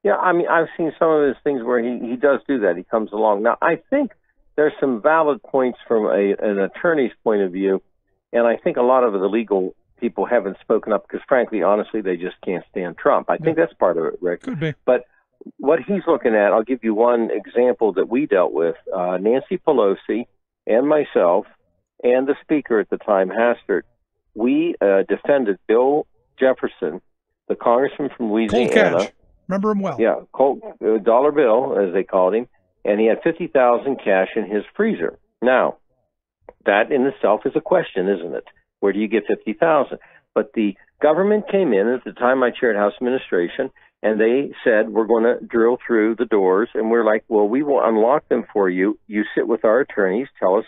Yeah, I mean, I've seen some of his things where he does do that. He comes along. Now, I think there's some valid points from an attorney's point of view, and I think a lot of the legal people haven't spoken up because, frankly, honestly, they just can't stand Trump. I think that's part of it, Rick. Could be. But what he's looking at, I'll give you one example that we dealt with. Nancy Pelosi and myself and the speaker at the time, Hastert, we defended Bill Jefferson, the congressman from Louisiana. Cold cash. Remember him well. Yeah, dollar bill, as they called him, and he had $50,000 cash in his freezer. Now, that in itself is a question, isn't it? Where do you get $50,000? But the government came in at the time I chaired House Administration, and they said, we're going to drill through the doors, and we're like, well, we will unlock them for you. You sit with our attorneys, tell us,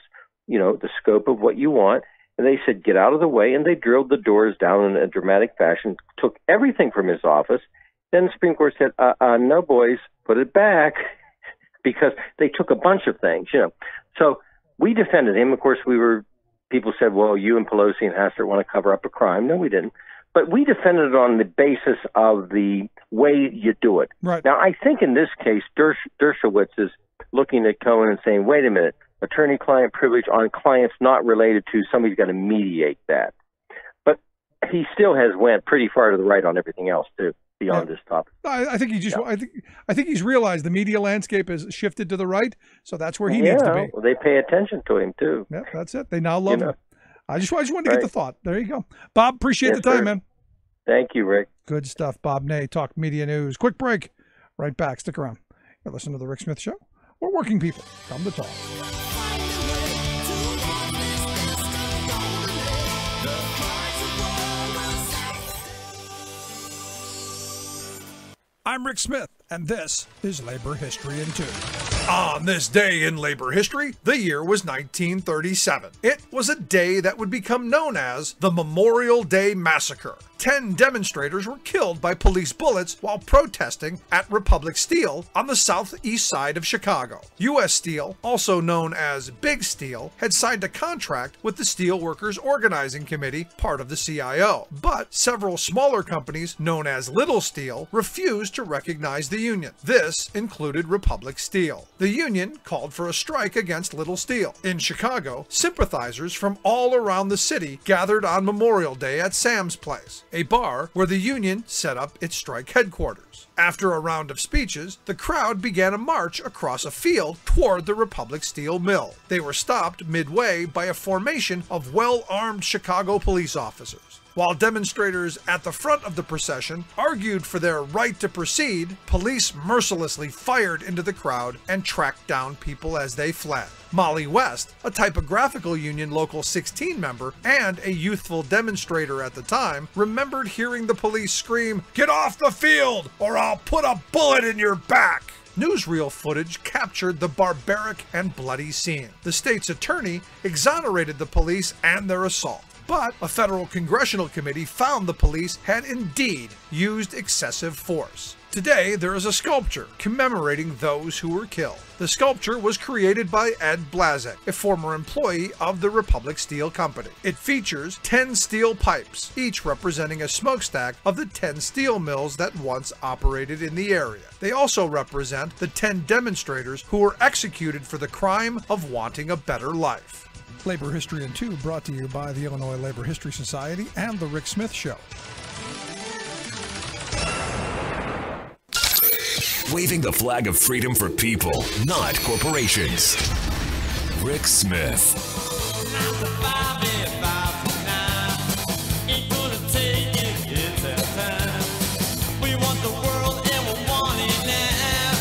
the scope of what you want. And they said, get out of the way. And they drilled the doors down in a dramatic fashion, took everything from his office. Then the Supreme Court said, no, boys, put it back, because they took a bunch of things, So we defended him. Of course, people said, well, you and Pelosi and Hastert want to cover up a crime. No, we didn't. But we defended it on the basis of the way you do it. Right. Now, I think in this case, Dershowitz is looking at Cohen and saying, wait a minute, attorney-client privilege on clients not related to, somebody's got to mediate that. But he still has went pretty far to the right on everything else, too, beyond this topic. I think I think he's realized the media landscape has shifted to the right, so that's where he needs to be. Well, they pay attention to him, too. Yeah, that's it. They now love him. I just wanted to get the thought. There you go. Bob, appreciate the time, man. Thank you, Rick. Good stuff. Bob Ney, Talk Media News. Quick break. Right back. Stick around. You're listening to The Rick Smith Show, where working people come to talk. I'm Rick Smith, and this is Labor History in 2. On this day in labor history, the year was 1937. It was a day that would become known as the Memorial Day Massacre. 10 demonstrators were killed by police bullets while protesting at Republic Steel on the southeast side of Chicago. U.S. Steel, also known as Big Steel, had signed a contract with the Steel Workers Organizing Committee, part of the CIO. But several smaller companies, known as Little Steel, refused to recognize the union. This included Republic Steel. The union called for a strike against Little Steel. In Chicago, sympathizers from all around the city gathered on Memorial Day at Sam's Place, a bar where the union set up its strike headquarters. After a round of speeches, the crowd began a march across a field toward the Republic Steel mill. They were stopped midway by a formation of well-armed Chicago police officers. While demonstrators at the front of the procession argued for their right to proceed, police mercilessly fired into the crowd and tracked down people as they fled. Molly West, a typographical union Local 16 member and a youthful demonstrator at the time, remembered hearing the police scream, "Get off the field or I'll put a bullet in your back!" Newsreel footage captured the barbaric and bloody scene. The state's attorney exonerated the police and their assault. But a federal congressional committee found the police had indeed used excessive force. Today, there is a sculpture commemorating those who were killed. The sculpture was created by Ed Blazek, a former employee of the Republic Steel Company. It features 10 steel pipes, each representing a smokestack of the 10 steel mills that once operated in the area. They also represent the 10 demonstrators who were executed for the crime of wanting a better life. Labor History in 2 brought to you by the Illinois Labor History Society and The Rick Smith Show. Waving the flag of freedom for people, not corporations. Rick Smith. We want the world and we want it now.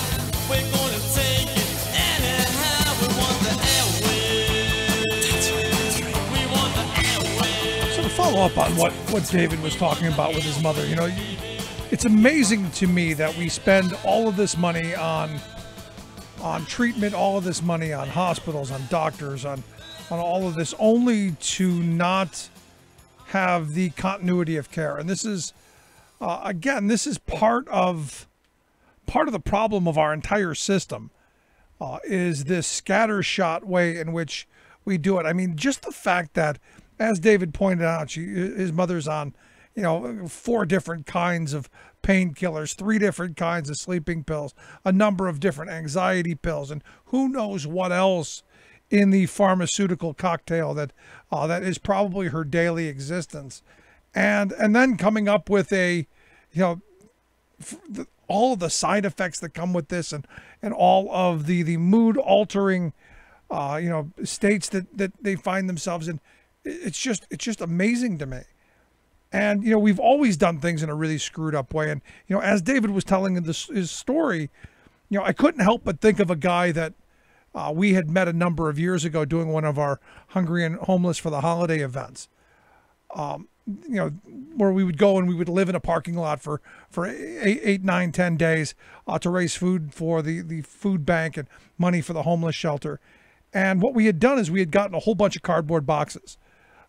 We're going to take it anyhow. We want the airwaves. We want the airwaves. So to follow up on what David was talking about with his mother, you know, it's amazing to me that we spend all of this money on treatment, all of this money on hospitals, on doctors, on all of this, only to not have the continuity of care. And this is, again, this is part of the problem of our entire system, is this scattershot way in which we do it. I mean, just the fact that, as David pointed out, his mother's on, 4 different kinds of painkillers, 3 different kinds of sleeping pills, a number of different anxiety pills, and who knows what else in the pharmaceutical cocktail that is probably her daily existence. And then coming up with all of the side effects that come with this, and all of the mood altering states that they find themselves in. It's just amazing to me. And, we've always done things in a really screwed up way. And, as David was telling his story, I couldn't help but think of a guy that we had met a number of years ago doing one of our Hungry and Homeless for the Holiday events, where we would go and we would live in a parking lot for 8, 9, 10 days to raise food for the food bank and money for the homeless shelter. And what we had done is we had gotten a whole bunch of cardboard boxes.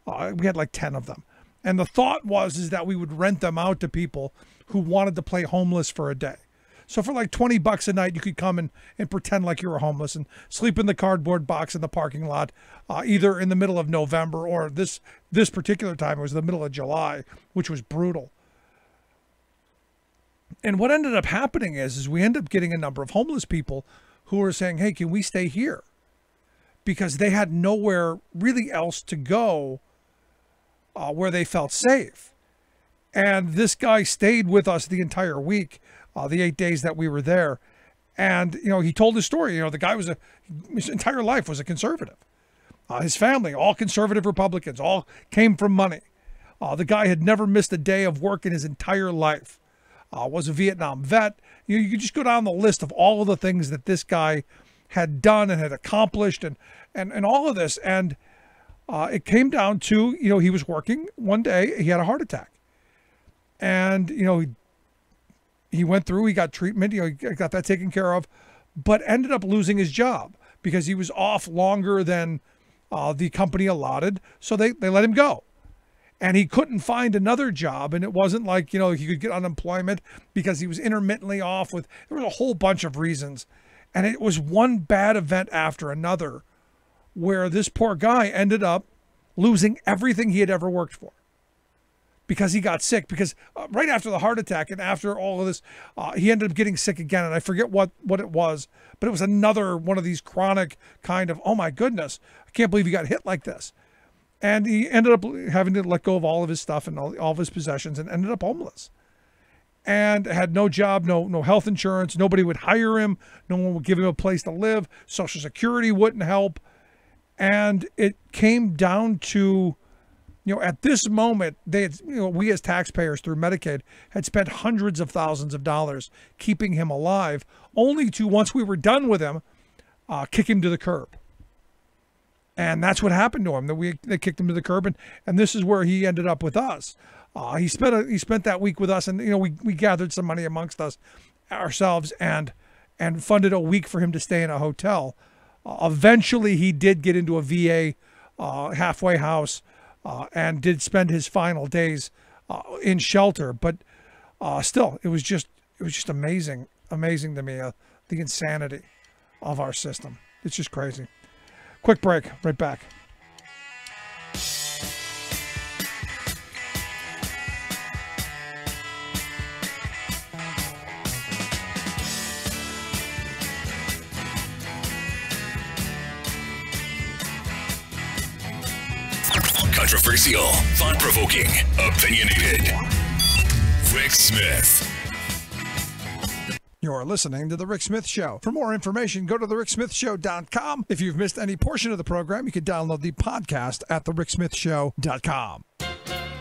We had like 10 of them. And the thought is that we would rent them out to people who wanted to play homeless for a day. So for like $20 a night, you could come and pretend like you were homeless and sleep in the cardboard box in the parking lot, either in the middle of November or this particular time, it was the middle of July, which was brutal. And what ended up happening is we ended up getting a number of homeless people who were saying, hey, can we stay here? Because they had nowhere really else to go where they felt safe. And this guy stayed with us the entire week, the 8 days that we were there. And, he told his story. The guy his entire life was a conservative. His family, all conservative Republicans, all came from money. The guy had never missed a day of work in his entire life. Was a Vietnam vet. You could just go down the list of all of the things that this guy had done and had accomplished and all of this. And it came down to, he was working one day, he had a heart attack. And, he went through, he got treatment, he got that taken care of. but ended up losing his job because he was off longer than the company allotted. So they let him go. And he couldn't find another job. And it wasn't like, you know, he could get unemployment because he was intermittently off with, there was a whole bunch of reasons. And it was one bad event after another where this poor guy ended up losing everything he had ever worked for because he got sick. Because right after the heart attack and after all of this, he ended up getting sick again. And I forget what it was, but it was another one of these chronic kind of, oh my goodness, I can't believe he got hit like this. And he ended up having to let go of all of his stuff and all of his possessions and ended up homeless. And had no job, no health insurance. Nobody would hire him. No one would give him a place to live. Social Security wouldn't help. And it came down to, you know, at this moment, they had, you know, we as taxpayers through Medicaid had spent hundreds of thousands of dollars keeping him alive, only to, once we were done with him, kick him to the curb. And that's what happened to him. They kicked him to the curb, and this is where he ended up with us. He spent that week with us, and you know we gathered some money amongst ourselves and funded a week for him to stay in a hotel. Eventually, he did get into a VA halfway house and did spend his final days in shelter. But still, it was just amazing to me, the insanity of our system. It's just crazy. Quick break, right back. Controversial, thought-provoking, opinionated. Rick Smith. You're listening to The Rick Smith Show. For more information, go to thericksmithshow.com. If you've missed any portion of the program, you can download the podcast at thericksmithshow.com.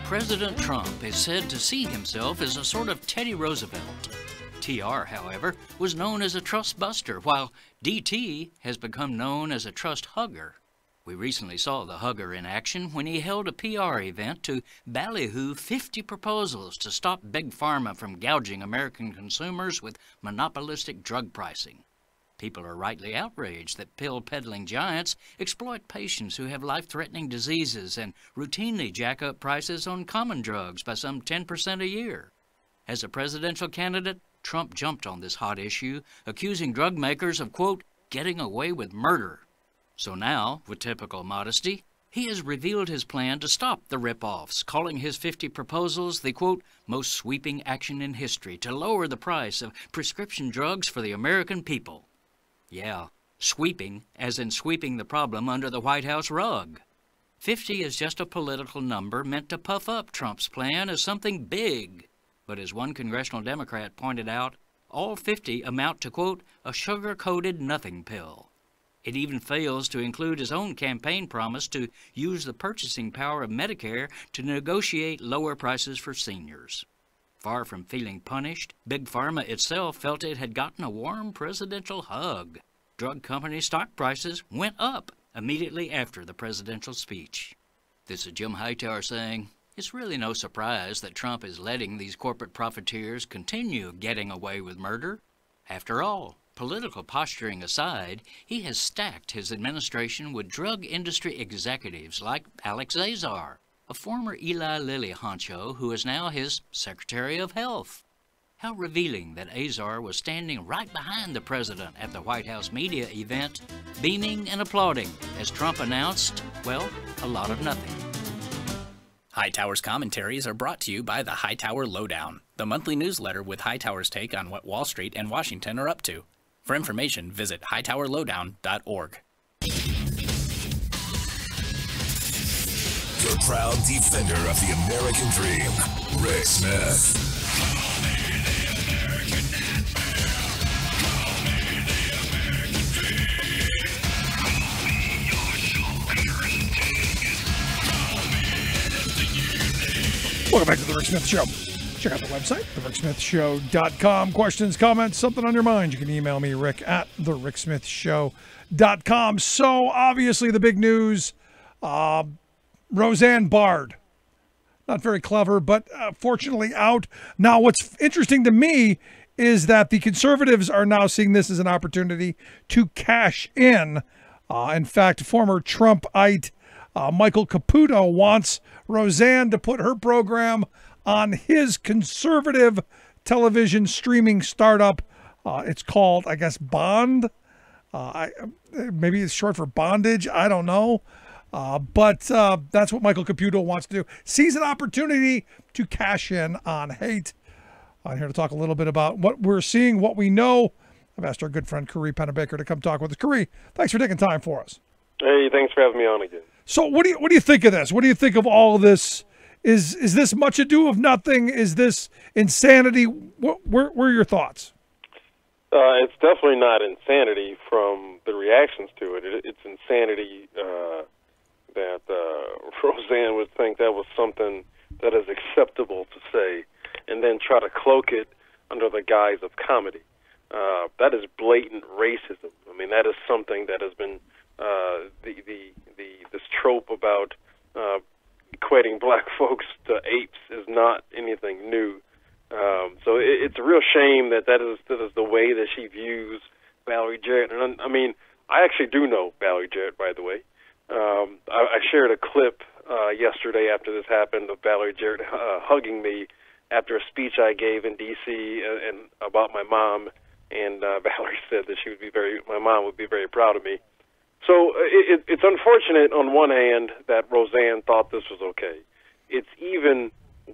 President Trump is said to see himself as a sort of Teddy Roosevelt. TR, however, was known as a trust buster, while DT has become known as a trust hugger. We recently saw the hugger in action when he held a PR event to ballyhoo 50 proposals to stop Big Pharma from gouging American consumers with monopolistic drug pricing. People are rightly outraged that pill-peddling giants exploit patients who have life-threatening diseases and routinely jack up prices on common drugs by some 10% a year. As a presidential candidate, Trump jumped on this hot issue, accusing drug makers of, quote, getting away with murder. So now, with typical modesty, he has revealed his plan to stop the rip-offs, calling his 50 proposals the, quote, most sweeping action in history to lower the price of prescription drugs for the American people. Yeah, sweeping, as in sweeping the problem under the White House rug. 50 is just a political number meant to puff up Trump's plan as something big. But as one congressional Democrat pointed out, all 50 amount to, quote, a sugar-coated nothing pill. It even fails to include his own campaign promise to use the purchasing power of Medicare to negotiate lower prices for seniors. Far from feeling punished, Big Pharma itself felt it had gotten a warm presidential hug. Drug company stock prices went up immediately after the presidential speech. This is Jim Hightower saying, it's really no surprise that Trump is letting these corporate profiteers continue getting away with murder. After all, political posturing aside, he has stacked his administration with drug industry executives like Alex Azar, a former Eli Lilly honcho who is now his Secretary of Health. How revealing that Azar was standing right behind the president at the White House media event, beaming and applauding as Trump announced, well, a lot of nothing. Hightower's commentaries are brought to you by the Hightower Lowdown, the monthly newsletter with Hightower's take on what Wall Street and Washington are up to. For information, visit hightowerlowdown.org. The proud defender of the American dream, Rick Smith. Welcome back to The Rick Smith Show. Check out the website, thericksmithshow.com. Questions, comments, something on your mind, you can email me, Rick, at thericksmithshow.com. So, obviously, the big news, Roseanne Barr. Not very clever, but fortunately out. Now, what's interesting to me is that the conservatives are now seeing this as an opportunity to cash in. In fact, former Trumpite Michael Caputo wants Roseanne to put her program on his conservative television streaming startup. It's called, I guess, Bond. Maybe it's short for bondage. I don't know. But that's what Michael Caputo wants to do. Sees an opportunity to cash in on hate. I'm here to talk a little bit about what we're seeing, what we know. I've asked our good friend Curry Pennebaker to come talk with us. Curry, thanks for taking time for us. Hey, thanks for having me on again. So what do you think of this? What do you think of all of this? Is this much ado of nothing? Is this insanity? Where are your thoughts? It's definitely not insanity from the reactions to it. It's insanity that Roseanne would think that was something that is acceptable to say and then try to cloak it under the guise of comedy. That is blatant racism. I mean, that is something that has been this trope about equating black folks to apes is not anything new. So it's a real shame that is the way that she views Valerie Jarrett. And I mean, I actually do know Valerie Jarrett, by the way. I shared a clip yesterday after this happened of Valerie Jarrett hugging me after a speech I gave in D.C. and about my mom. And Valerie said that my mom would be very proud of me. So it's unfortunate on one hand that Roseanne thought this was okay. It's even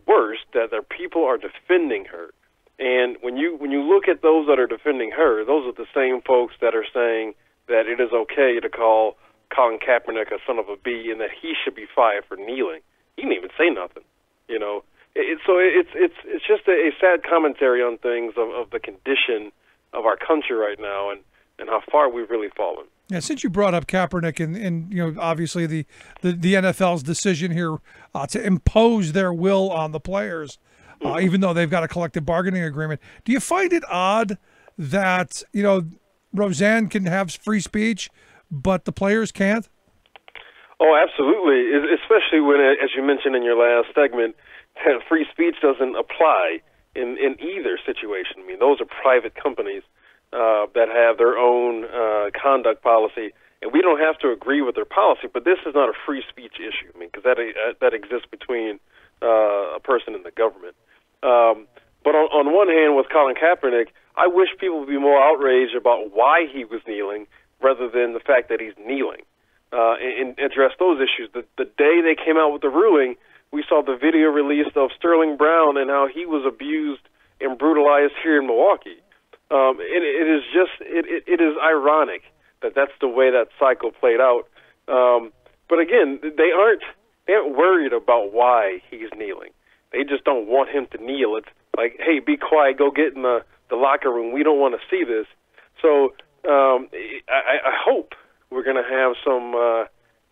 worse that their people are defending her. And when you look at those that are defending her, those are the same folks that are saying that it is okay to call Colin Kaepernick a son of a bee and that he should be fired for kneeling. He didn't even say nothing, you know. So it's just a sad commentary on things of the condition of our country right now and how far we've really fallen. Yeah, since you brought up Kaepernick and you know, obviously the NFL's decision here to impose their will on the players, even though they've got a collective bargaining agreement, do you find it odd that, you know, Roseanne can have free speech, but the players can't? Oh, absolutely, especially when, as you mentioned in your last segment, free speech doesn't apply in either situation. I mean, those are private companies that have their own conduct policy, and we don't have to agree with their policy, but this is not a free speech issue. I mean, because that exists between a person and the government. But on one hand, with Colin Kaepernick, I wish people would be more outraged about why he was kneeling rather than the fact that he's kneeling, and address those issues. The day they came out with the ruling, we saw the video released of Sterling Brown and how he was abused and brutalized here in Milwaukee. It is ironic that that's the way that cycle played out. But again, they aren't worried about why he's kneeling. They just don't want him to kneel. It's like, hey, be quiet, go get in the locker room. We don't want to see this. So I hope we're going to have some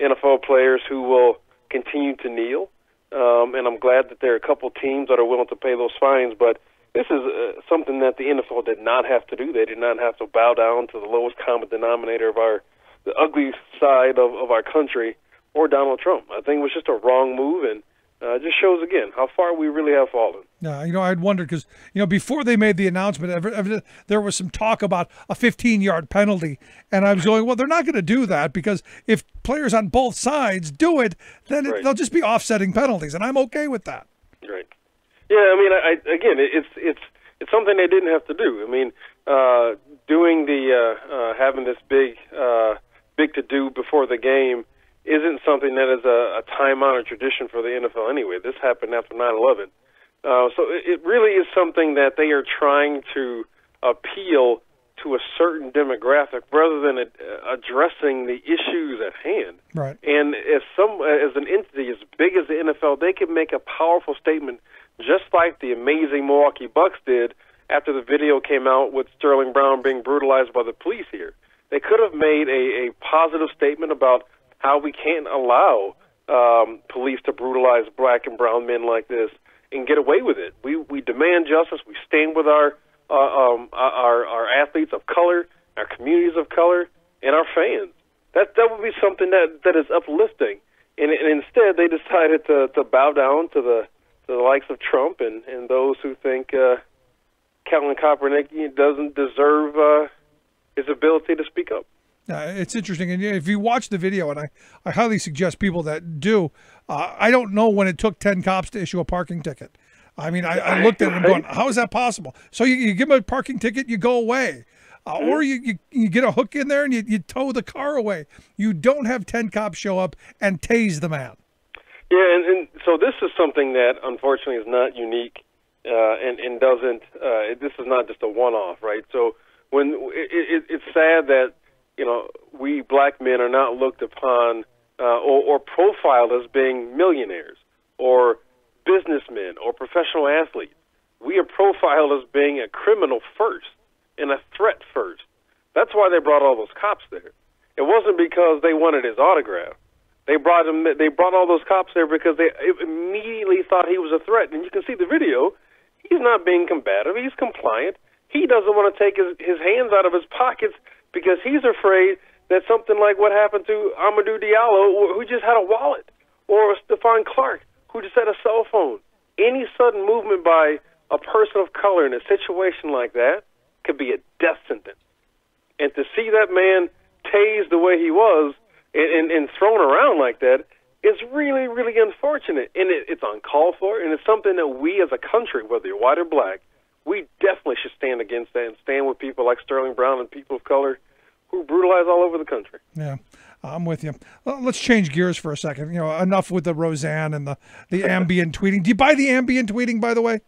NFL players who will continue to kneel. And I'm glad that there are a couple teams that are willing to pay those fines. But this is something that the NFL did not have to do. They did not have to bow down to the lowest common denominator of the ugly side of our country or Donald Trump. I think it was just a wrong move, and it just shows again how far we really have fallen. Yeah, you know, I'd wondered because, you know, before they made the announcement, there was some talk about a 15-yard penalty, and I was going, well, they're not going to do that because if players on both sides do it, then they'll just be offsetting penalties, and I'm okay with that. Right. Yeah, I mean, again, it's something they didn't have to do. I mean, doing having this big to do before the game isn't something that is a time-honored tradition for the NFL anyway. This happened after 9/11. So it really is something that they are trying to appeal to a certain demographic rather than addressing the issues at hand. Right. And as an entity as big as the NFL, they can make a powerful statement just like the amazing Milwaukee Bucks did after the video came out with Sterling Brown being brutalized by the police here. They could have made a positive statement about how we can't allow police to brutalize black and brown men like this and get away with it. We demand justice. We stand with our athletes of color, our communities of color, and our fans. That would be something that is uplifting. And instead, they decided to bow down to the likes of Trump and those who think Colin Kaepernick doesn't deserve his ability to speak up. It's interesting, and if you watch the video, and I highly suggest people that do, I don't know when it took 10 cops to issue a parking ticket. I mean, I looked at it and I'm going, how is that possible? So you give them a parking ticket, you go away. Or you get a hook in there and you tow the car away. You don't have 10 cops show up and tase the man. Yeah, and so this is something that unfortunately is not unique and doesn't, this is not just a one-off, right? So when it's sad that, we black men are not looked upon or profiled as being millionaires or businessmen or professional athletes. We are profiled as being a criminal first and a threat first. That's why they brought all those cops there. It wasn't because they wanted his autograph. They brought all those cops there because they immediately thought he was a threat. And you can see the video. He's not being combative. He's compliant. He doesn't want to take his hands out of his pockets because he's afraid that something like what happened to Amadou Diallo, who just had a wallet, or Stephon Clark, who just had a cell phone. Any sudden movement by a person of color in a situation like that could be a death sentence. And to see that man tased the way he was and thrown around like that is really, really unfortunate. And it's uncalled for, and it's something that we as a country, whether you're white or black, we definitely should stand against that and stand with people like Sterling Brown and people of color who brutalize all over the country. Yeah, I'm with you. Well, let's change gears for a second. Enough with the Roseanne and the ambient tweeting. Do you buy the ambient tweeting, by the way?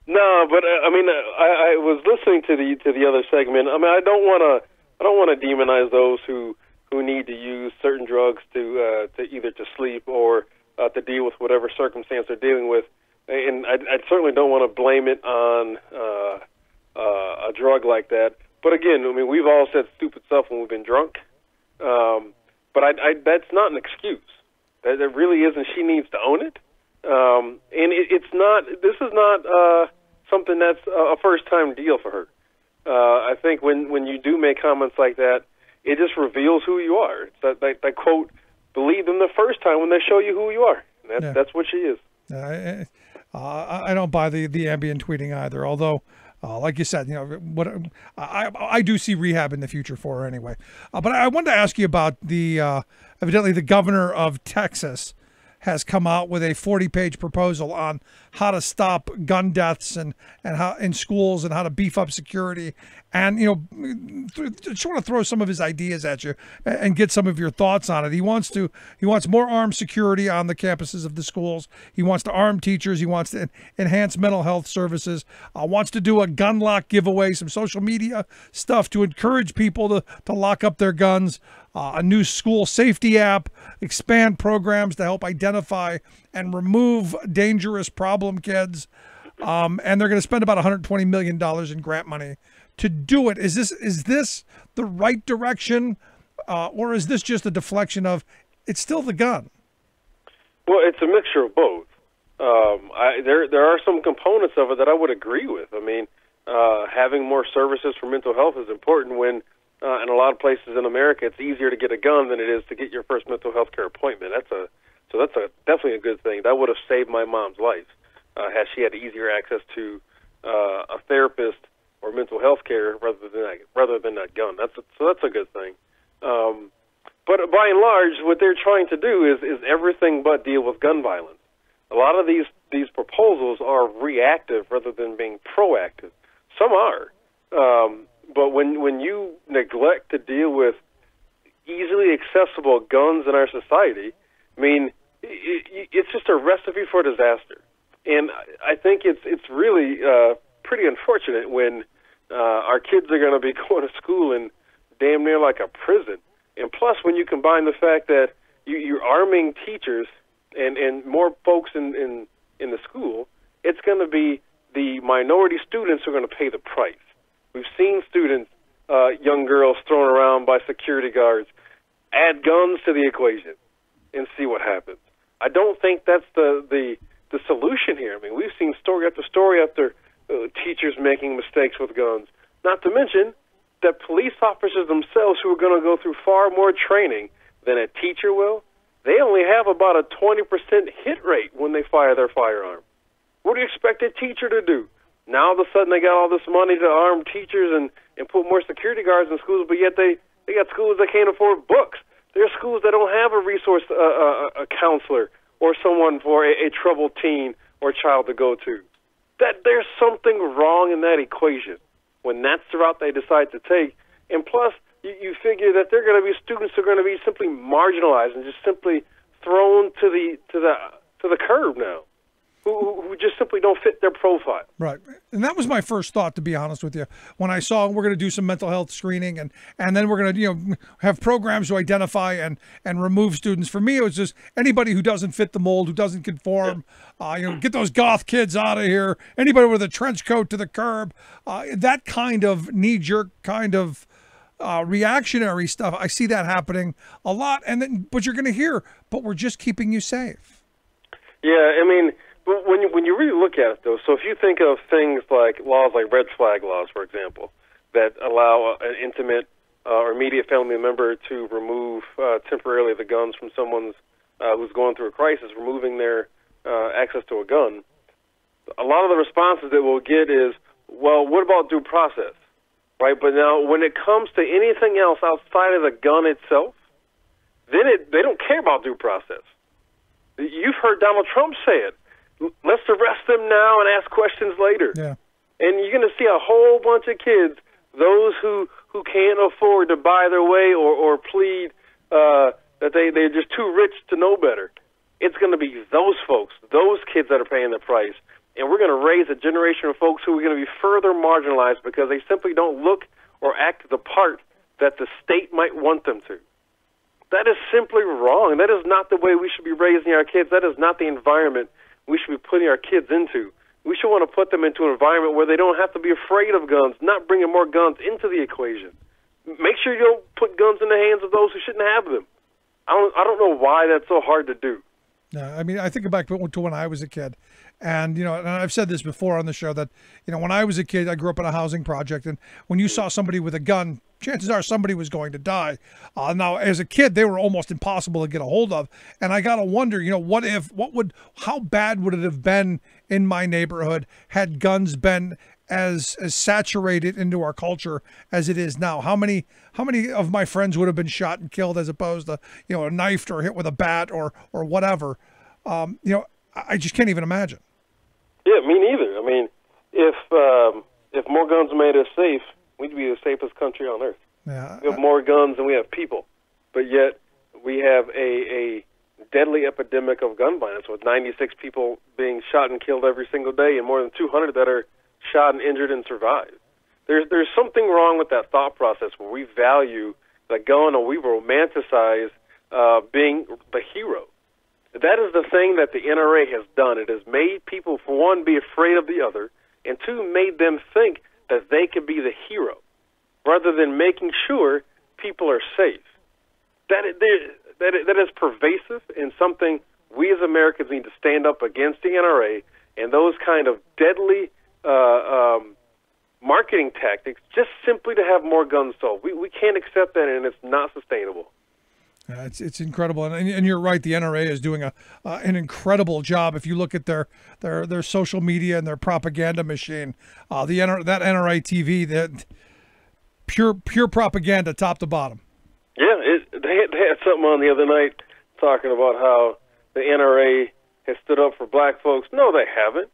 No, but I was listening to the other segment. I mean, I don't want to demonize those who need to use certain drugs to either to sleep or to deal with whatever circumstance they're dealing with. And I certainly don't want to blame it on a drug like that. But again, I mean, we've all said stupid stuff when we've been drunk. But that's not an excuse. That really isn't. She needs to own it. And it's not. This is not something that's a first-time deal for her. I think when you do make comments like that, it just reveals who you are. It's that quote, "Believe them the first time when they show you who you are." And that's what she is. I don't buy the ambient tweeting either. Although, like you said, what I do see rehab in the future for her anyway. But I wanted to ask you about evidently the governor of Texas has come out with a 40-page proposal on how to stop gun deaths and how in schools and how to beef up security. And, just want to throw some of his ideas at you and get some of your thoughts on it. He wants more armed security on the campuses of the schools. He wants to arm teachers. He wants to enhance mental health services. Wants to do a gun lock giveaway, some social media stuff to encourage people to lock up their guns. A new school safety app, expand programs to help identify and remove dangerous problem kids. And they're going to spend about $120 million in grant money to do it. Is this the right direction, or is this just a deflection of it's still the gun? Well, it's a mixture of both. There are some components of it that I would agree with. I mean, having more services for mental health is important when in a lot of places in America, it's easier to get a gun than it is to get your first mental health care appointment. That's definitely a good thing. That would have saved my mom's life had she had easier access to a therapist or mental health care rather than that gun. That's a good thing. But by and large, what they're trying to do is everything but deal with gun violence. A lot of these proposals are reactive rather than being proactive. Some are. But when you neglect to deal with easily accessible guns in our society, I mean, it's just a recipe for disaster. And I think it's really pretty unfortunate when our kids are going to be going to school in damn near like a prison. And plus, when you combine the fact that you're arming teachers and more folks in the school, it's going to be the minority students who are going to pay the price. We've seen students, young girls thrown around by security guards. Add guns to the equation and see what happens. I don't think that's the solution here. I mean, we've seen story after teachers making mistakes with guns. Not to mention that police officers themselves, who are going to go through far more training than a teacher will, they only have about a 20% hit rate when they fire their firearm. What do you expect a teacher to do? Now all of a sudden they got all this money to arm teachers and put more security guards in schools, but yet they got schools that can't afford books. There are schools that don't have a resource, a counselor or someone for a troubled teen or child to go to. That there's something wrong in that equation when that's the route they decide to take. And plus, you figure that they're going to be students who are going to be simply marginalized and just simply thrown to the curb now, who just simply don't fit their profile. Right. And that was my first thought, to be honest with you, when I saw we're going to do some mental health screening and then we're going to, have programs to identify and remove students. For me, it was just anybody who doesn't fit the mold, who doesn't conform, get those goth kids out of here, anybody with a trench coat to the curb, that kind of knee-jerk kind of reactionary stuff. I see that happening a lot. But you're going to hear, but we're just keeping you safe. Yeah, I mean, but when you really look at it, though, so if you think of things like laws like red flag laws, for example, that allow an intimate or immediate family member to remove temporarily the guns from someone's who's going through a crisis, removing their access to a gun, a lot of the responses that we'll get is, well, what about due process, right? But now when it comes to anything else outside of the gun itself, then they don't care about due process. You've heard Donald Trump say it. Let's arrest them now and ask questions later. Yeah. And you're going to see a whole bunch of kids, those who can't afford to buy their way or plead that they're just too rich to know better. It's going to be those folks, those kids that are paying the price. And we're going to raise a generation of folks who are going to be further marginalized because they simply don't look or act the part that the state might want them to. That is simply wrong. That is not the way we should be raising our kids. That is not the environment we should be putting our kids into. We should want to put them into an environment where they don't have to be afraid of guns, not bringing more guns into the equation. Make sure you don't put guns in the hands of those who shouldn't have them. I don't know why that's so hard to do. Yeah, I mean, I think back to when I was a kid. And, and I've said this before on the show that, when I was a kid, I grew up in a housing project. And when you saw somebody with a gun, chances are somebody was going to die. Now, as a kid, they were almost impossible to get a hold of. And I got to wonder, how bad would it have been in my neighborhood had guns been as saturated into our culture as it is now? How many of my friends would have been shot and killed as opposed to, knifed or hit with a bat or whatever? I just can't even imagine. Yeah, me neither. I mean, if more guns made us safe, we'd be the safest country on earth. Yeah, we have more guns than we have people, but yet we have a deadly epidemic of gun violence with 96 people being shot and killed every single day and more than 200 that are shot and injured and survive. There's something wrong with that thought process where we value the gun or we romanticize being the hero. That is the thing that the NRA has done. It has made people, for one, be afraid of the other, and two, made them think that they could be the hero, rather than making sure people are safe. That is pervasive and something we as Americans need to stand up against the NRA and those kind of deadly marketing tactics just simply to have more guns sold. We can't accept that, and it's not sustainable. It's incredible, and you're right. The NRA is doing an incredible job. If you look at their social media and their propaganda machine, that NRA TV, that pure propaganda, top to bottom. Yeah, they had something on the other night talking about how the NRA has stood up for black folks. No, they haven't.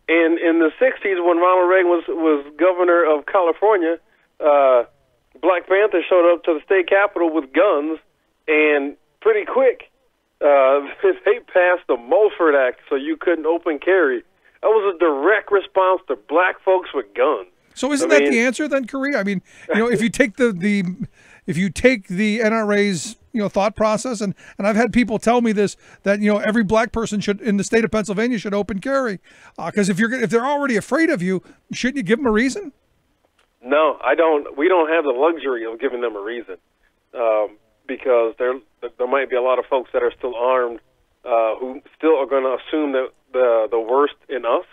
And in the '60s, when Ronald Reagan was governor of California, Black Panthers showed up to the state capitol with guns. And pretty quick, they passed the Mulford Act so you couldn't open carry. That was a direct response to black folks with guns. So isn't that the answer then, Kari? I mean, if you take if you take the NRA's thought process, and I've had people tell me this, that every black person should in the state of Pennsylvania should open carry, because if they're already afraid of you, shouldn't you give them a reason? No, I don't. We don't have the luxury of giving them a reason. Because there might be a lot of folks that are still armed who still are going to assume that the worst in us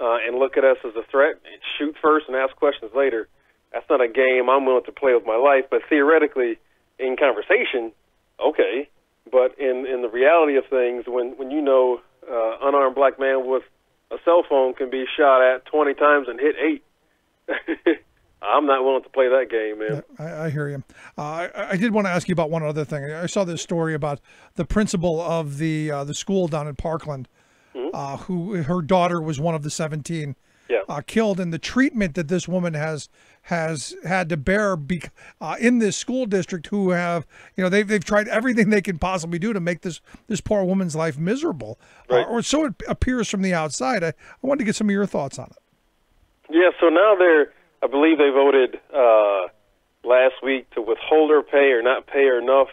and look at us as a threat, and shoot first and ask questions later. That's not a game I'm willing to play with my life, but theoretically, in conversation, okay. But in the reality of things, when unarmed black man with a cell phone can be shot at 20 times and hit 8. I'm not willing to play that game, man. I hear you. I did want to ask you about one other thing. I saw this story about the principal of the school down in Parkland, who her daughter was one of the 17 killed, and the treatment that this woman has had to bear in this school district, who have, they've tried everything they can possibly do to make this poor woman's life miserable, or so it appears from the outside. I wanted to get some of your thoughts on it. Yeah, so now I believe they voted last week to withhold her pay or not pay her enough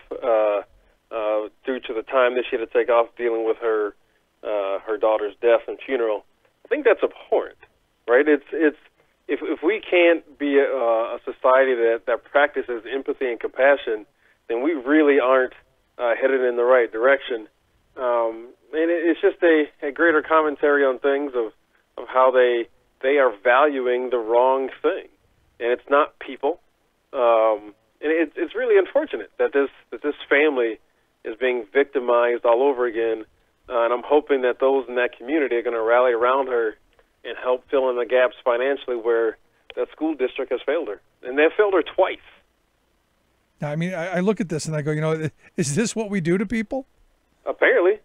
due to the time that she had to take off dealing with her daughter's death and funeral. I think that's abhorrent, right? If we can't be a society that practices empathy and compassion, then we really aren't headed in the right direction. And it's just a greater commentary on things of how they are valuing the wrong thing, and it's not people. And it's really unfortunate that this family is being victimized all over again. And I'm hoping that those in that community are going to rally around her and help fill in the gaps financially where that school district has failed her, and they've failed her twice. Now, I mean, I look at this and I go, is this what we do to people? Apparently.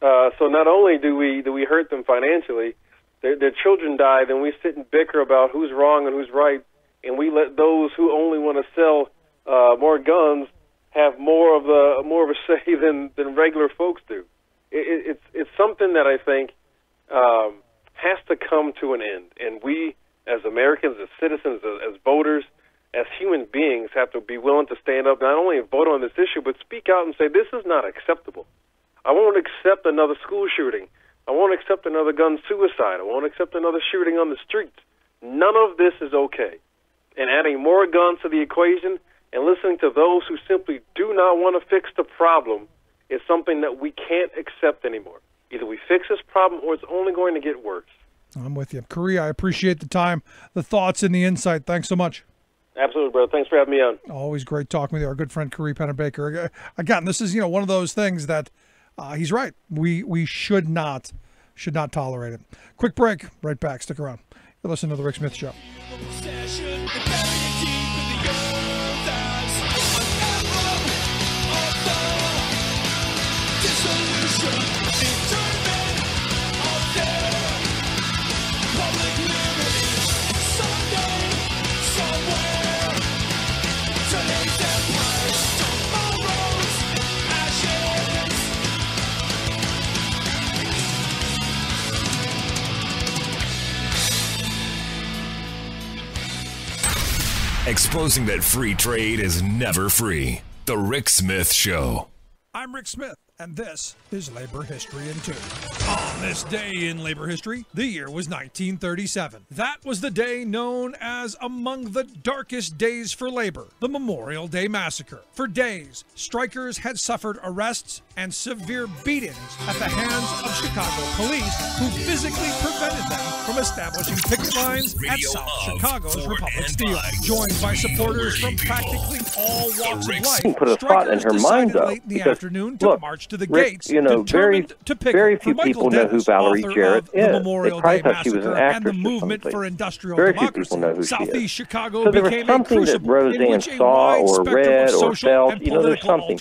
So not only do we hurt them financially, their children die, then we sit and bicker about who's wrong and who's right, and we let those who only want to sell more guns have more of a say than regular folks do. It's something that I think has to come to an end, and we as Americans, as citizens, as voters, as human beings, have to be willing to stand up, not only vote on this issue, but speak out and say, this is not acceptable. I won't accept another school shooting. I won't accept another gun suicide. I won't accept another shooting on the streets. None of this is okay. And adding more guns to the equation and listening to those who simply do not want to fix the problem is something that we can't accept anymore. Either we fix this problem or it's only going to get worse. I'm with you. Khary, I appreciate the time, the thoughts, and the insight. Thanks so much. Absolutely, brother. Thanks for having me on. Always great talking with you. Our good friend Khary Pennebaker. Again, this is one of those things that he's right. We should not tolerate it. Quick break. Right back. Stick around. You're listening to the Rick Smith Show. Exposing that free trade is never free. The Rick Smith Show. I'm Rick Smith, and this is Labor History in 2. On this day in labor history, the year was 1937. That was the day known as among the darkest days for labor, the Memorial Day Massacre. For days, strikers had suffered arrests and severe beatings at the hands of Chicago police, who physically prevented them from establishing picket lines at South Chicago's Republic Steel. Joined by supporters from practically all walks of life, put a thought in her mind, though, late in the because, afternoon to look, march to the Rick, gates, very few people know who Valerie Jarrett is. They probably thought she was an actress and the movement for industrial very few democracy. people know who Southeast she is. Chicago So there was became something that Roseanne saw or read or felt. There's something.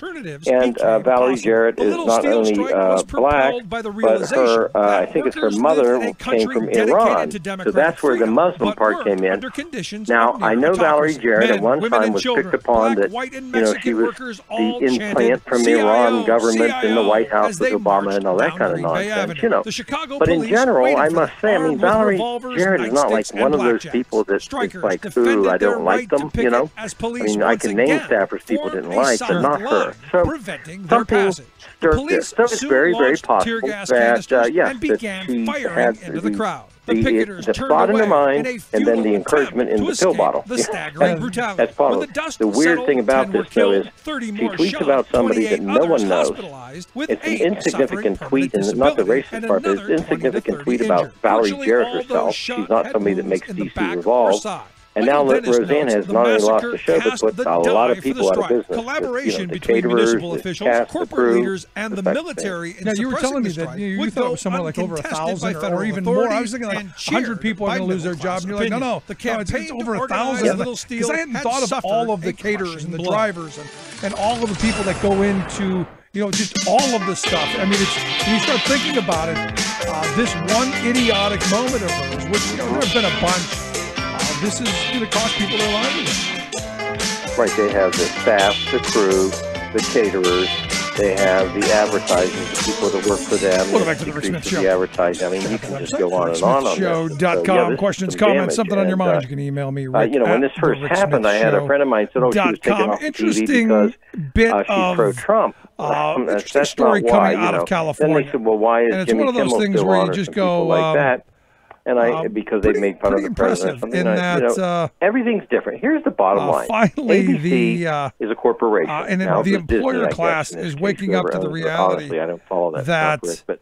And Valerie Jarrett is not only black, but her, I think it's her mother came from Iran. So that's where the Muslim part came in. Now, I know Valerie Jarrett at one time was picked upon that, she was the implant from the Iran government in the White House with Obama and all that kind of nonsense, But in general, I must say, Valerie Jarrett is not like one of those people that is like, ooh, I don't like them, I can name staffers people didn't like, but not her. So something stirred this. So it's very, very possible that, yes, that she had the thought in her mind and then the encouragement in the pill bottle. That's part of it. The weird thing about this, though, is she tweets about somebody that no one knows. It's an insignificant tweet, and not the racist part, but it's an insignificant tweet about Valerie Jarrett herself. She's not somebody that makes DC revolve. And now Roseanne has not only lost the show, but put a lot of people out of business. Collaboration the between caterers, municipal the officials, cast, the corporate crew, leaders, and the military in you were telling me that strike you would thought it go was somewhere like over uncontested 1,000 or even more. I was thinking like 100 people are going to lose their job. And you're like, no, it's over 1,000. Because I hadn't thought of all of the caterers and the drivers and all of the people that go into, just all of the stuff. I mean, it's when you start thinking about it, this one idiotic moment of hers, which there have been a bunch, this is going to cost people their lives. Right, they have the staff, the crew, the caterers, they have the advertising, the people that work for them. Welcome back to the Rick Smith Show. The advertising. I mean, you can just go on and on this. Show.com. Questions, comments, something on your mind, you can email me. Rick when this first happened, I had a friend of mine said, she was taken off interesting TV because she's pro-Trump. Interesting story coming out of California. Then they said, well, why is Jimmy Kimmel still on? And it's one of those things where you just go, like that. And because they make fun of the president. In that, everything's different. Here's the bottom line. Finally, ABC is a corporation. And now, the employer Disney, class is waking up to the reality honestly, I don't follow that stuff, Rick,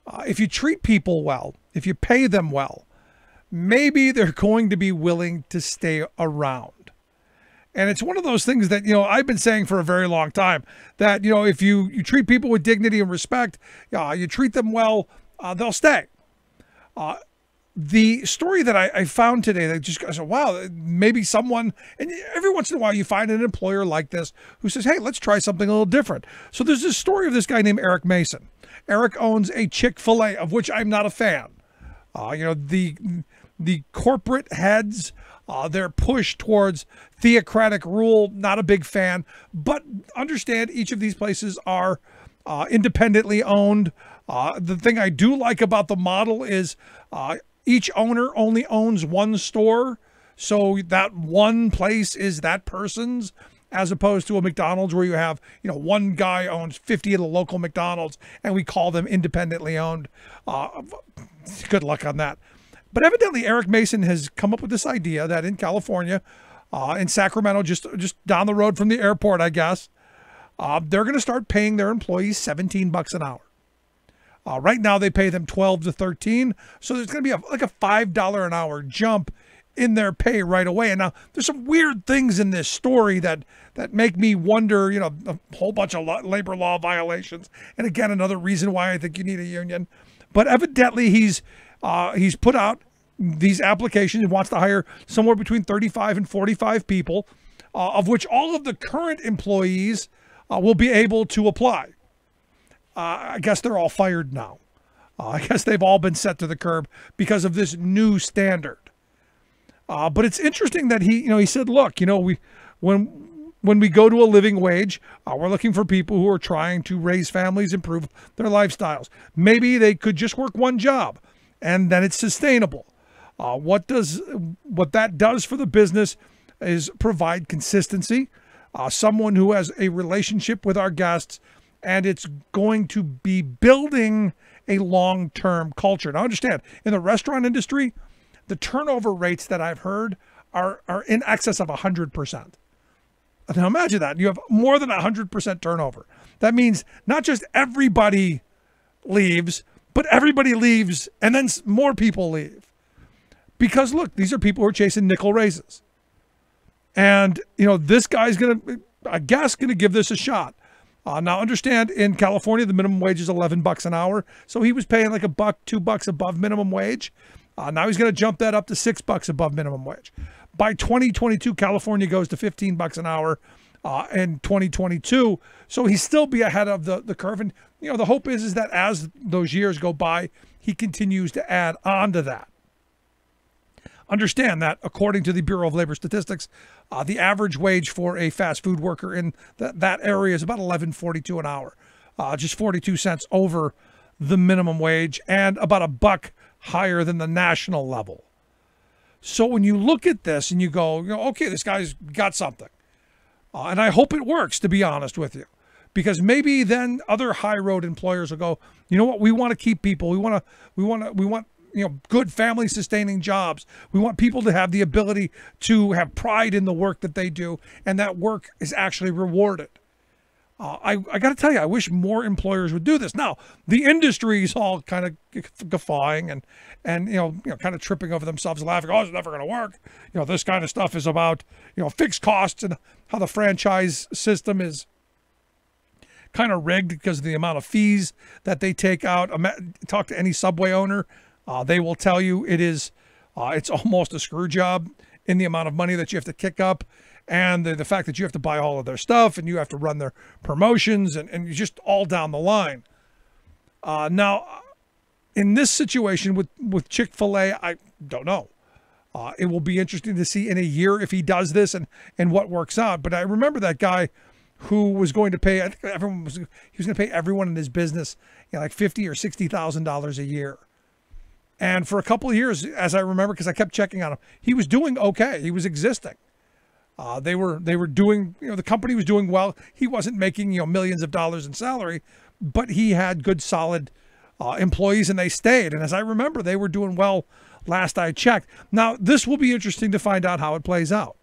but if you treat people well, if you pay them well, maybe they're going to be willing to stay around. And it's one of those things that, I've been saying for a very long time, that, if you treat people with dignity and respect, you treat them well, they'll stay. The story that I found today that just I said, wow, maybe someone, and every once in a while you find an employer like this who says, hey, let's try something a little different. So there's this story of this guy named Eric Mason. Eric owns a Chick-fil-A, of which I'm not a fan. The corporate heads, their push towards theocratic rule, not a big fan, but understand each of these places are independently owned. The thing I do like about the model is each owner only owns one store, so that one place is that person's, as opposed to a McDonald's where you have, one guy owns 50 of the local McDonald's, and we call them independently owned. Good luck on that. But evidently, Eric Mason has come up with this idea that in California, in Sacramento, just down the road from the airport, I guess, they're going to start paying their employees $17 an hour. Right now, they pay them $12 to $13, so there's going to be like a $5 an hour jump in their pay right away. And now there's some weird things in this story that make me wonder, a whole bunch of labor law violations. And again, another reason why I think you need a union. But evidently, he's put out these applications. He wants to hire somewhere between 35 and 45 people, of which all of the current employees will be able to apply. I guess they're all fired now. I guess they've all been set to the curb because of this new standard. But it's interesting that he said, look, when we go to a living wage, we're looking for people who are trying to raise families, improve their lifestyles. Maybe they could just work one job, and then it's sustainable. What that does for the business is provide consistency, someone who has a relationship with our guests, and it's going to be building a long-term culture. Now, understand, in the restaurant industry, the turnover rates that I've heard are in excess of 100%. Now, imagine that. You have more than 100% turnover. That means not just everybody leaves, but everybody leaves, and then more people leave. Because, look, these are people who are chasing nickel raises. And, this guy's going to give this a shot. Now, understand, in California, the minimum wage is $11 an hour. So he was paying like $1, $2 above minimum wage. Now he's going to jump that up to $6 above minimum wage. By 2022, California goes to $15 an hour in 2022. So he'll still be ahead of the curve. And, the hope is that as those years go by, he continues to add on to that. Understand that, according to the Bureau of Labor Statistics, the average wage for a fast food worker in that area is about $11.42 an hour, just 42 cents over the minimum wage and about $1 higher than the national level. So when you look at this and you go, okay, this guy's got something, and I hope it works, to be honest with you, because maybe then other high road employers will go, you know what, we want to keep people, we want good family sustaining jobs. We want people to have the ability to have pride in the work that they do, and that work is actually rewarded. I got to tell you, I wish more employers would do this. Now, the industry is all kind of guffawing and kind of tripping over themselves, laughing. Oh, it's never going to work. This kind of stuff is about fixed costs and how the franchise system is kind of rigged because of the amount of fees that they take out. Talk to any Subway owner, they will tell you it's almost a screw job in the amount of money that you have to kick up. And the fact that you have to buy all of their stuff and you have to run their promotions and just all down the line. Now, in this situation with Chick-fil-A, I don't know. It will be interesting to see in a year if he does this and what works out. But I remember that guy who was going to pay, I think he was going to pay everyone in his business like $50,000 or $60,000 a year. And for a couple of years, as I remember, because I kept checking on him, he was doing okay. He was existing. They were doing, the company was doing well. He wasn't making, millions of dollars in salary, but he had good, solid employees and they stayed. And as I remember, they were doing well last I checked. Now, this will be interesting to find out how it plays out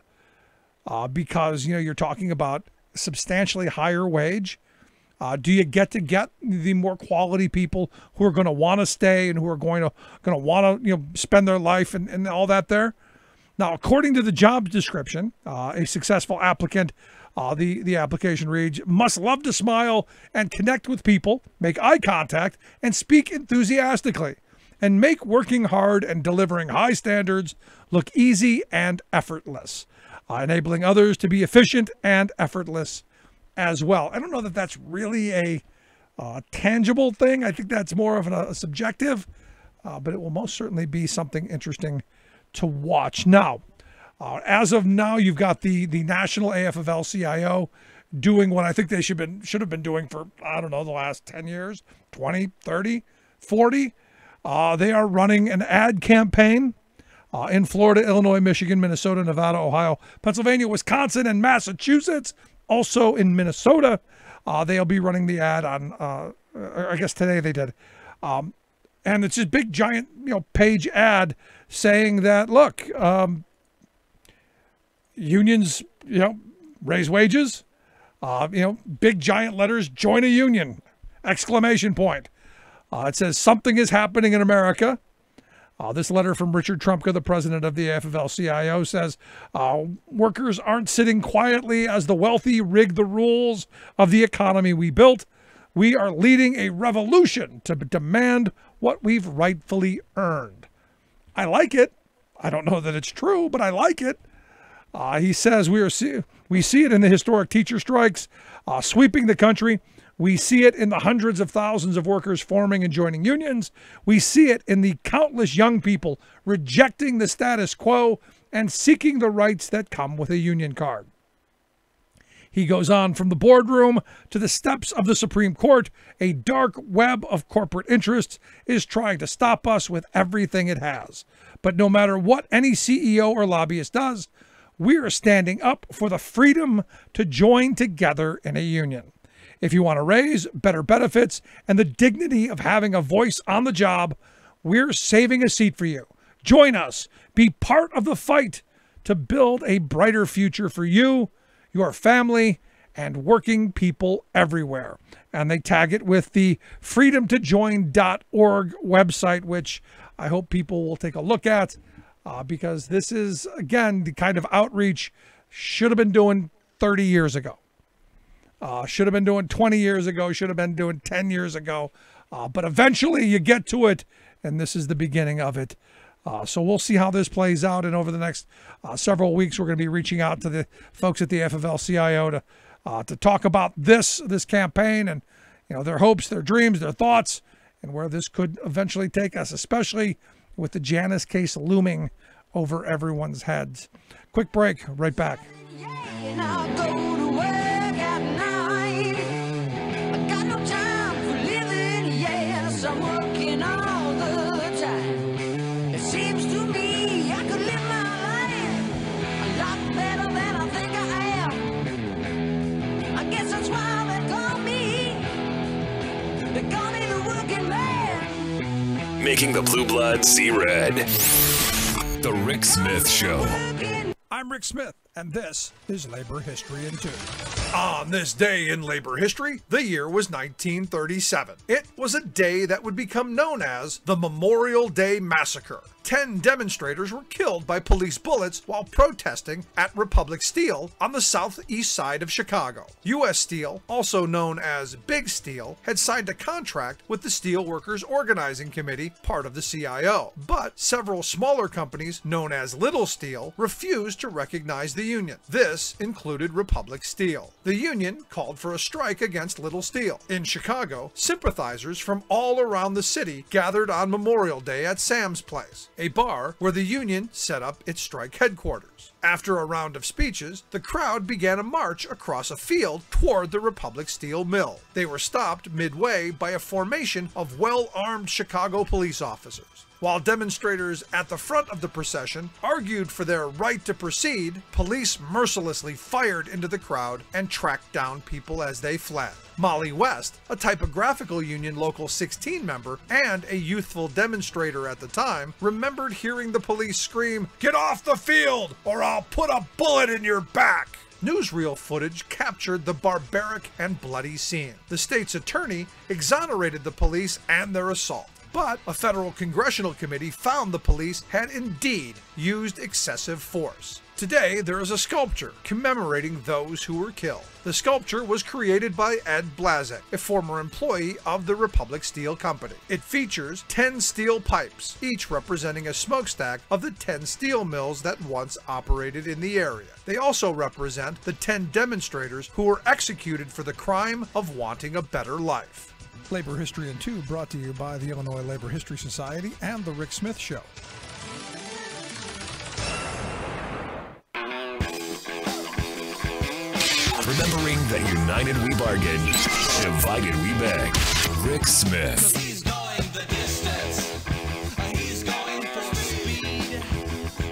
because, you're talking about substantially higher wage. Do you get the more quality people who are going to want to stay and who are going to want to, spend their life and all that there? Now, according to the job description, a successful applicant, the application reads, must love to smile and connect with people, make eye contact, and speak enthusiastically, and make working hard and delivering high standards look easy and effortless, enabling others to be efficient and effortless as well. I don't know that that's really a tangible thing. I think that's more of a subjective, but it will most certainly be something interesting to watch. Now, as of now, you've got the National AFL-CIO doing what I think they should have been doing for, I don't know, the last 10 years, 20, 30, 40. They are running an ad campaign in Florida, Illinois, Michigan, Minnesota, Nevada, Ohio, Pennsylvania, Wisconsin, and Massachusetts. Also in Minnesota, they'll be running the ad on, I guess today they did. And it's this big, giant, page ad saying that, look, unions, raise wages, big, giant letters, join a union, exclamation point. It says something is happening in America. This letter from Richard Trumka, the president of the AFL-CIO, says, workers aren't sitting quietly as the wealthy rig the rules of the economy we built. We are leading a revolution to demand what we've rightfully earned. I like it. I don't know that it's true, but I like it. He says we see it in the historic teacher strikes sweeping the country. We see it in the hundreds of thousands of workers forming and joining unions. We see it in the countless young people rejecting the status quo and seeking the rights that come with a union card. He goes on, from the boardroom to the steps of the Supreme Court, a dark web of corporate interests is trying to stop us with everything it has. But no matter what any CEO or lobbyist does, we are standing up for the freedom to join together in a union. If you want to raise better benefits and the dignity of having a voice on the job, we're saving a seat for you. Join us. Be part of the fight to build a brighter future for you, your family, and working people everywhere. And they tag it with the freedomtojoin.org website, which I hope people will take a look at because this is, again, the kind of outreach should have been doing 30 years ago. Should have been doing 20 years ago, should have been doing 10 years ago. But eventually you get to it, and this is the beginning of it. So we'll see how this plays out. And over the next several weeks, we're going to be reaching out to the folks at the AFL-CIO to talk about this campaign and their hopes, their dreams, their thoughts, and where this could eventually take us, especially with the Janus case looming over everyone's heads. Quick break, right back. I'm working all the time. It seems to me I could live my life a lot better than I think I am. I guess that's why they call me the working man. Making the blue blood see red. The Rick Smith Show. I'm Rick Smith, and this is Labor History in 2. On this day in labor history, the year was 1937. It was a day that would become known as the Memorial Day Massacre. 10 demonstrators were killed by police bullets while protesting at Republic Steel on the southeast side of Chicago. U.S. Steel, also known as Big Steel, had signed a contract with the Steelworkers Organizing Committee, part of the CIO. But several smaller companies, known as Little Steel, refused to recognize the union. This included Republic Steel. The union called for a strike against Little Steel. In Chicago, sympathizers from all around the city gathered on Memorial Day at Sam's Place, a bar where the union set up its strike headquarters. After a round of speeches, the crowd began a march across a field toward the Republic Steel mill. They were stopped midway by a formation of well-armed Chicago police officers. While demonstrators at the front of the procession argued for their right to proceed, police mercilessly fired into the crowd and tracked down people as they fled. Molly West, a typographical union Local 16 member and a youthful demonstrator at the time, remembered hearing the police scream, "Get off the field or I'll put a bullet in your back!" Newsreel footage captured the barbaric and bloody scene. The state's attorney exonerated the police and their assault. But a federal congressional committee found the police had indeed used excessive force. Today, there is a sculpture commemorating those who were killed. The sculpture was created by Ed Blazek, a former employee of the Republic Steel Company. It features 10 steel pipes, each representing a smokestack of the 10 steel mills that once operated in the area. They also represent the 10 demonstrators who were executed for the crime of wanting a better life. Labor History in 2 brought to you by the Illinois Labor History Society and The Rick Smith Show. Remembering that united we bargain, divided we beg. Rick Smith. He's going the distance. He's going for speed.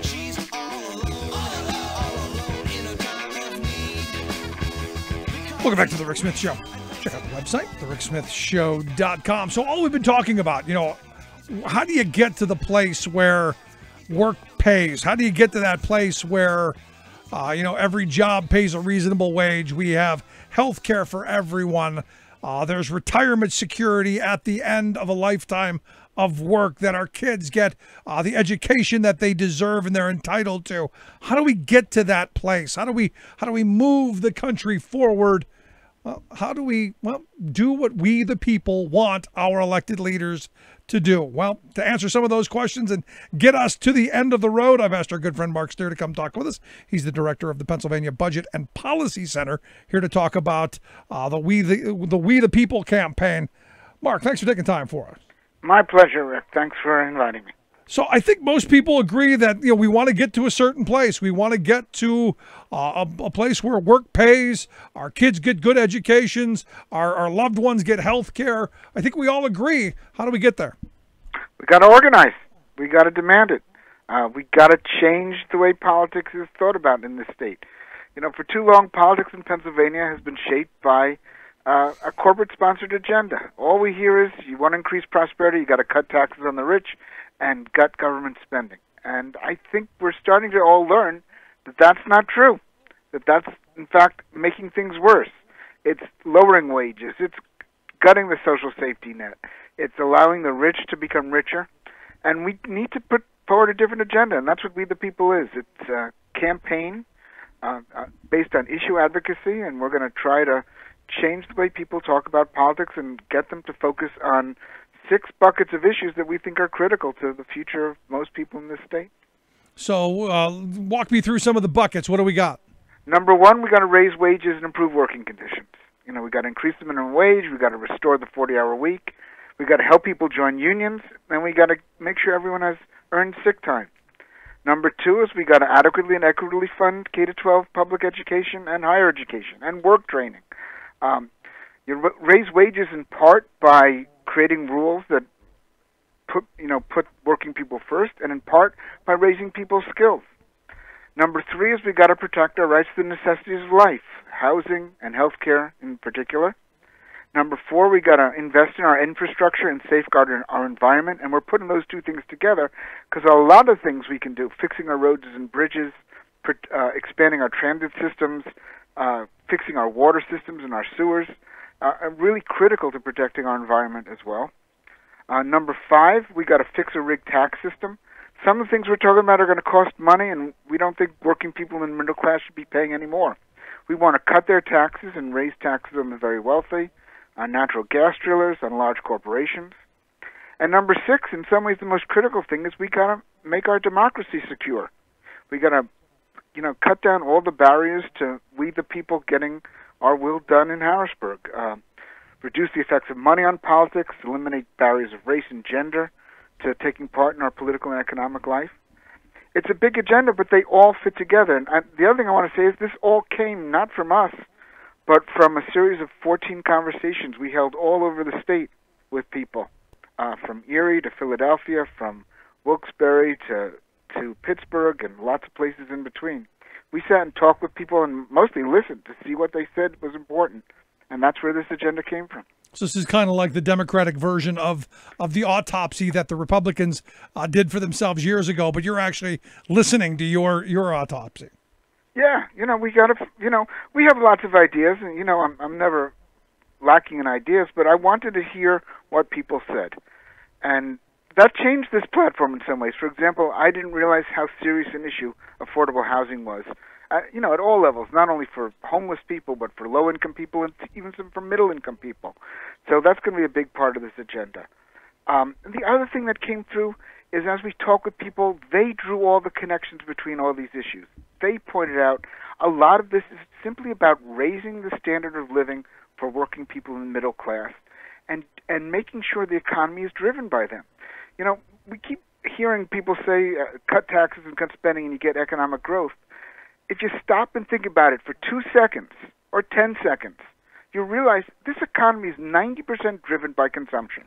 She's all alone in a time of need. Welcome back to The Rick Smith Show. Check out the website, thericksmithshow.com. So all we've been talking about, how do you get to the place where work pays? How do you get to that place where, every job pays a reasonable wage? We have health care for everyone. There's retirement security at the end of a lifetime of work, that our kids get the education that they deserve and they're entitled to. How do we get to that place? How do we move the country forward? How do we do what we, the people, want our elected leaders to do? Well, to answer some of those questions and get us to the end of the road, I've asked our good friend Mark Steer to come talk with us. He's the director of the Pennsylvania Budget and Policy Center, here to talk about the We the People campaign. Mark, thanks for taking time for us. My pleasure, Rick. Thanks for inviting me. So I think most people agree that we want to get to a certain place. We want to get to a place where work pays, our kids get good educations, our loved ones get health care. I think we all agree. How do we get there? We got to organize. We got to demand it. We got to change the way politics is thought about in this state. For too long, politics in Pennsylvania has been shaped by a corporate-sponsored agenda. All we hear is, you want to increase prosperity, you got to cut taxes on the rich and gut government spending. And I think we're starting to all learn that that's not true, that that's, in fact, making things worse. It's lowering wages. It's gutting the social safety net. It's allowing the rich to become richer. And we need to put forward a different agenda, and that's what We the People is. It's a campaign based on issue advocacy, and we're going to try to change the way people talk about politics and get them to focus on 6 buckets of issues that we think are critical to the future of most people in this state. So walk me through some of the buckets. What do we got? Number 1, we got to raise wages and improve working conditions. We got to increase the minimum wage. We got to restore the 40-hour week. We got to help people join unions, and we got to make sure everyone has earned sick time. Number 2 is we got to adequately and equitably fund K-12 public education and higher education and work training. You raise wages in part by creating rules that put working people first, and in part by raising people's skills. Number 3 is we got to protect our rights to the necessities of life, housing and health care in particular. Number 4, we got to invest in our infrastructure and safeguard our environment, and we're putting those 2 things together because a lot of things we can do, fixing our roads and bridges, expanding our transit systems, fixing our water systems and our sewers, are really critical to protecting our environment as well. Number 5, we got to fix a rigged tax system. Some of the things we're talking about are going to cost money, and we don't think working people in the middle class should be paying any more. We want to cut their taxes and raise taxes on the very wealthy, on natural gas drillers, on large corporations. And number 6, in some ways the most critical thing, is we got to make our democracy secure. We got to, cut down all the barriers to we the people getting our will done in Harrisburg. Reduce the effects of money on politics, eliminate barriers of race and gender to taking part in our political and economic life. It's a big agenda, but they all fit together. And the other thing I want to say is this all came not from us, but from a series of 14 conversations we held all over the state with people, from Erie to Philadelphia, from Wilkes-Barre to Pittsburgh, and lots of places in between. We sat and talked with people and mostly listened to see what they said was important, and that's where this agenda came from. So this is kind of like the Democratic version of the autopsy that the Republicans did for themselves years ago, but you're actually listening to your autopsy. Yeah, we got to, we have lots of ideas, and, I'm never lacking in ideas, but I wanted to hear what people said. And that changed this platform in some ways. For example, I didn't realize how serious an issue affordable housing was. At all levels, not only for homeless people, but for low-income people and even some for middle-income people. So that's going to be a big part of this agenda. The other thing that came through is as we talk with people, they drew all the connections between all these issues. They pointed out a lot of this is simply about raising the standard of living for working people in the middle class and making sure the economy is driven by them. We keep hearing people say, cut taxes and cut spending and you get economic growth. If you stop and think about it for 2 seconds or 10 seconds, you'll realize this economy is 90% driven by consumption.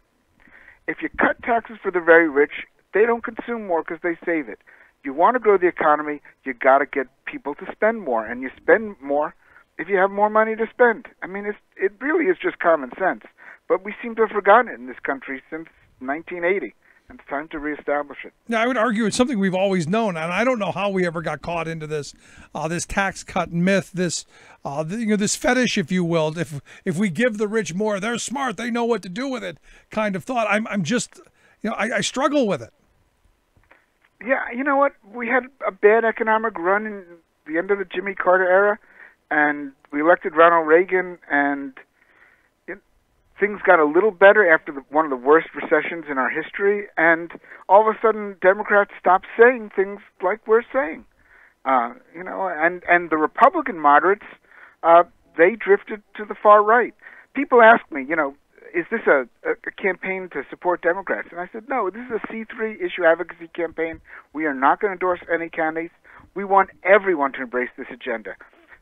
If you cut taxes for the very rich, they don't consume more because they save it. You want to grow the economy, you got to get people to spend more, and you spend more if you have more money to spend. I mean, it really is just common sense, but we seem to have forgotten it in this country since 1980. And it's time to reestablish it. Yeah, I would argue it's something we've always known, and I don't know how we ever got caught into this tax cut myth, this fetish, if you will. If we give the rich more, they're smart, they know what to do with it, kind of thought. I'm just, I struggle with it. Yeah, you know what? We had a bad economic run in the end of the Jimmy Carter era, and we elected Ronald Reagan, and things got a little better after one of the worst recessions in our history, and all of a sudden Democrats stopped saying things like we're saying. And the Republican moderates, they drifted to the far right. People ask me, is this a campaign to support Democrats? And I said, no, this is a C3 issue advocacy campaign. We are not going to endorse any candidates. We want everyone to embrace this agenda.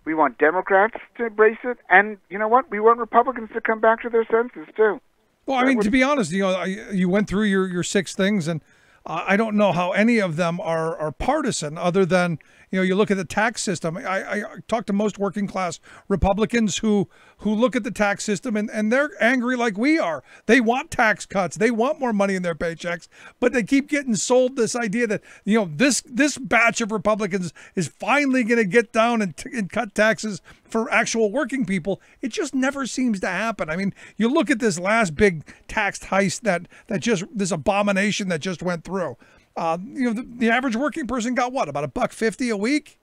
We want Democrats to embrace it, and you know what? We want Republicans to come back to their senses too. Well, I mean, to be honest, you went through your 6 things, and I don't know how any of them are partisan, other than you look at the tax system. I talk to most working class Republicans who look at the tax system and they're angry like we are. They want tax cuts. They want more money in their paychecks, but they keep getting sold this idea that this batch of Republicans is finally going to get down and cut taxes for actual working people. It just never seems to happen. I mean, you look at this last big tax heist that just this abomination that just went through. The average working person got what, about $1.50 a week?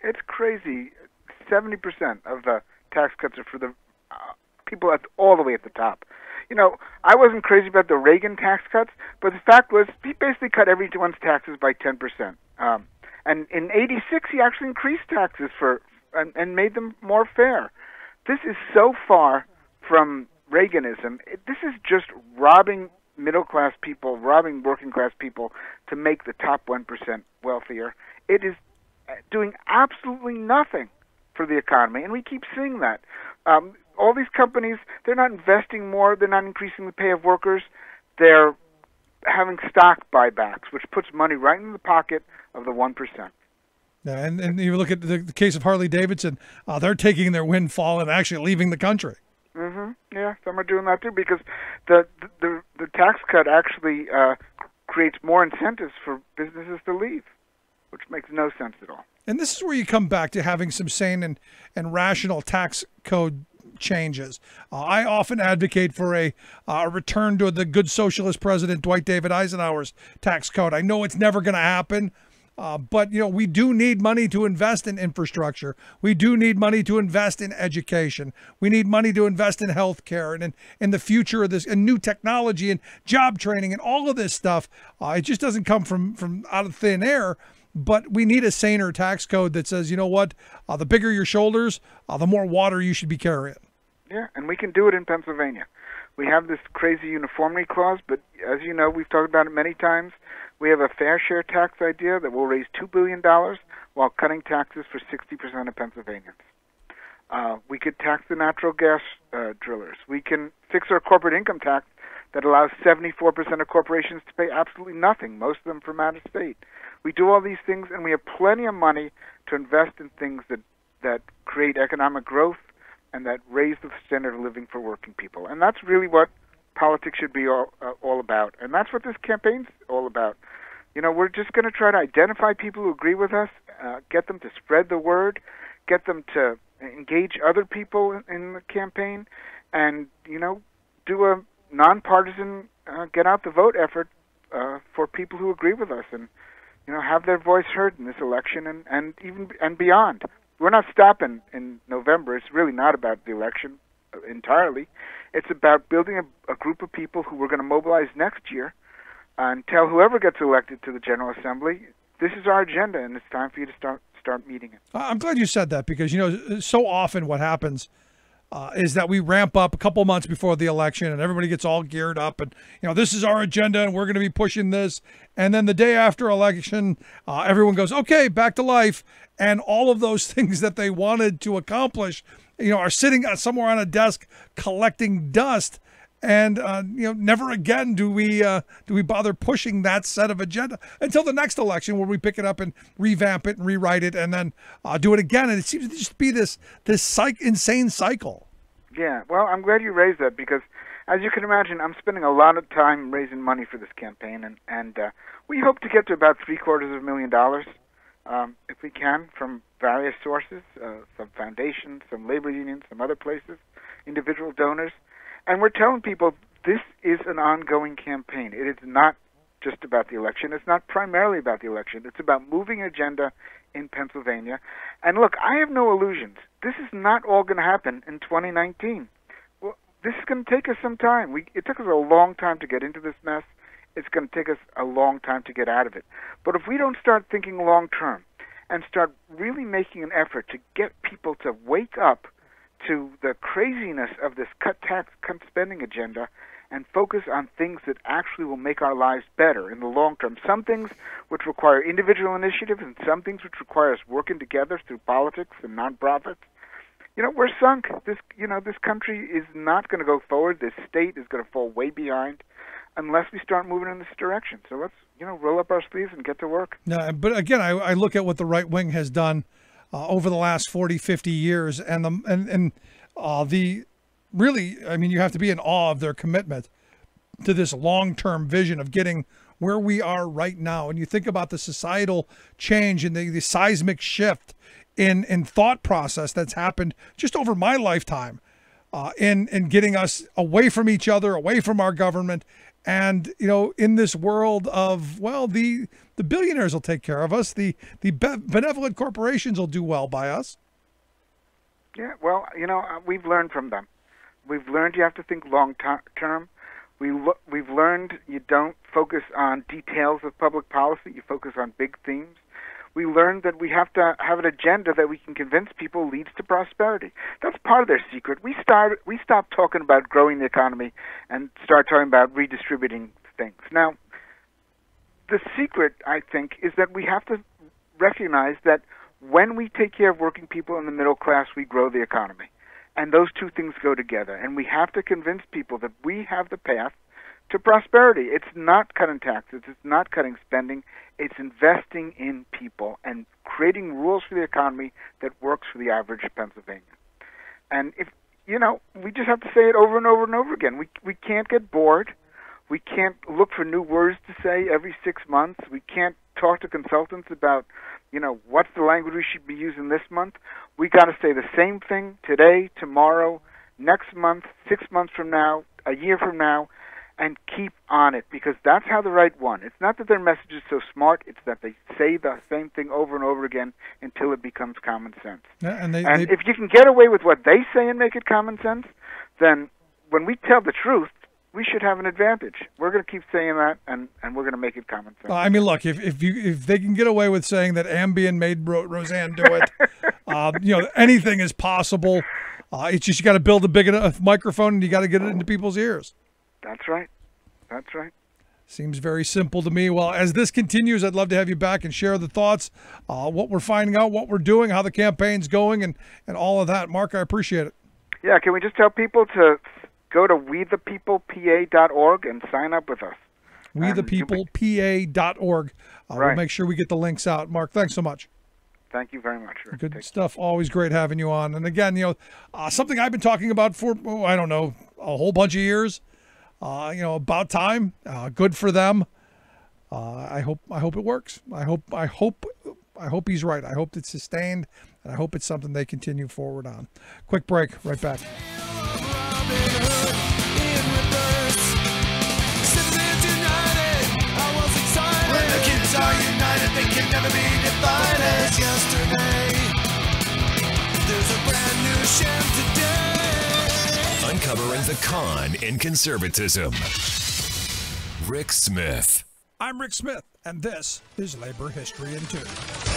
It's crazy. 70% of the tax cuts are for the people all the way at the top. I wasn't crazy about the Reagan tax cuts, but the fact was he basically cut everyone's taxes by 10%. And in '86, he actually increased taxes and made them more fair. This is so far from Reaganism. This is just robbing middle-class people, robbing working-class people to make the top 1% wealthier. It is doing absolutely nothing for the economy, and we keep seeing that. All these companies, they're not investing more, they're not increasing the pay of workers, they're having stock buybacks, which puts money right in the pocket of the 1%. Yeah, and you look at the case of Harley-Davidson, they're taking their windfall and actually leaving the country. Mm-hmm. Yeah, some are doing that too, because the tax cut actually creates more incentives for businesses to leave, which makes no sense at all. And this is where you come back to having some sane and rational tax code changes. I often advocate for a return to the good socialist president Dwight David Eisenhower's tax code. I know it's never going to happen, but we do need money to invest in infrastructure. We do need money to invest in education. We need money to invest in healthcare and in the future of this and new technology and job training and all of this stuff. It just doesn't come from out of thin air. But we need a saner tax code that says, you know what, the bigger your shoulders, the more water you should be carrying. Yeah, and we can do it in Pennsylvania. We have this crazy uniformity clause, but as you know, we've talked about it many times. We have a fair share tax idea that will raise $2 billion while cutting taxes for 60% of Pennsylvanians. We could tax the natural gas drillers. We can fix our corporate income tax that allows 74% of corporations to pay absolutely nothing, most of them from out of state. We do all these things, and we have plenty of money to invest in things that create economic growth and that raise the standard of living for working people. And that's really what politics should be all about. And that's what this campaign's all about. We're just going to try to identify people who agree with us, get them to spread the word, get them to engage other people in the campaign, and, do a nonpartisan get out the vote effort for people who agree with us and, have their voice heard in this election and beyond. We're not stopping in November. It's really not about the election entirely. It's about building a group of people who we're going to mobilize next year and tell whoever gets elected to the General Assembly, this is our agenda, and it's time for you to start meeting it. I'm glad you said that because, so often what happens is that we ramp up a couple months before the election and everybody gets all geared up and, this is our agenda and we're going to be pushing this. And then the day after election, everyone goes, okay, back to life. And all of those things that they wanted to accomplish, are sitting somewhere on a desk collecting dust. And, never again do we bother pushing that set of agenda until the next election where we pick it up and revamp it and rewrite it and then do it again. And it seems to just be this insane cycle. Yeah, well, I'm glad you raised that because, as you can imagine, I'm spending a lot of time raising money for this campaign. And we hope to get to about $750,000 if we can from various sources, some foundations, some labor unions, some other places, individual donors. And we're telling people this is an ongoing campaign. It is not just about the election. It's not primarily about the election. It's about moving an agenda in Pennsylvania. And look, I have no illusions. This is not all going to happen in 2019. Well, this is going to take us some time. It took us a long time to get into this mess. It's going to take us a long time to get out of it. But if we don't start thinking long term and start really making an effort to get people to wake up to the craziness of this cut tax, cut spending agenda and focus on things that actually will make our lives better in the long term. Some things which require individual initiative and some things which require us working together through politics and nonprofits. We're sunk. This country is not going to go forward. This state is going to fall way behind unless we start moving in this direction. So let's, roll up our sleeves and get to work. No, but again, I look at what the right wing has done over the last 40, 50 years, and you have to be in awe of their commitment to this long-term vision of getting where we are right now. And you think about the societal change and the seismic shift in thought process that's happened just over my lifetime, in getting us away from each other, away from our government, and in this world of the billionaires will take care of us, the benevolent corporations will do well by us. Yeah, well, we've learned from them. We've learned you have to think long term. We've learned you don't focus on details of public policy. You focus on big themes. We learned that we have to have an agenda that we can convince people leads to prosperity. That's part of their secret. We stopped talking about growing the economy and start talking about redistributing things. Now, the secret, I think, is that we have to recognize that when we take care of working people in the middle class, we grow the economy. And those two things go together. And we have to convince people that we have the path to prosperity. It's not cutting taxes. It's not cutting spending. It's investing in people and creating rules for the economy that works for the average Pennsylvanian. And if we just have to say it over and over and over again. We can't get bored. We can't look for new words to say every 6 months. We can't talk to consultants about, what's the language we should be using this month. We got to say the same thing today, tomorrow, next month, 6 months from now, a year from now, and keep on it, because that's how the right won. It's not that their message is so smart, it's that they say the same thing over and over again until it becomes common sense. Yeah, and if you can get away with what they say and make it common sense, then when we tell the truth, we should have an advantage. We're going to keep saying that, and we're going to make it common sense. I mean, look, if they can get away with saying that Ambien made Roseanne do it, anything is possible. It's just you got to build a big enough microphone and you got to get it into people's ears. That's right. That's right. Seems very simple to me. Well, as this continues, I'd love to have you back and share the thoughts, what we're finding out, what we're doing, how the campaign's going, and all of that. Mark, I appreciate it. Yeah, can we just tell people to go to wethepeoplepa.org and sign up with us? wethepeoplepa.org. Right. We'll make sure we get the links out. Mark, thanks so much. Thank you very much. Good stuff. Always great having you on. And again, something I've been talking about for, I don't know, a whole bunch of years. About time. Good for them. I hope it works. I hope he's right. I hope it's sustained, and I hope it's something they continue forward on. Quick break. Right back. When the kids are united, they can never be defined as yesterday. There's a brand new sham today. Uncovering the con in conservatism. Rick Smith. I'm Rick Smith, and this is Labor History in 2.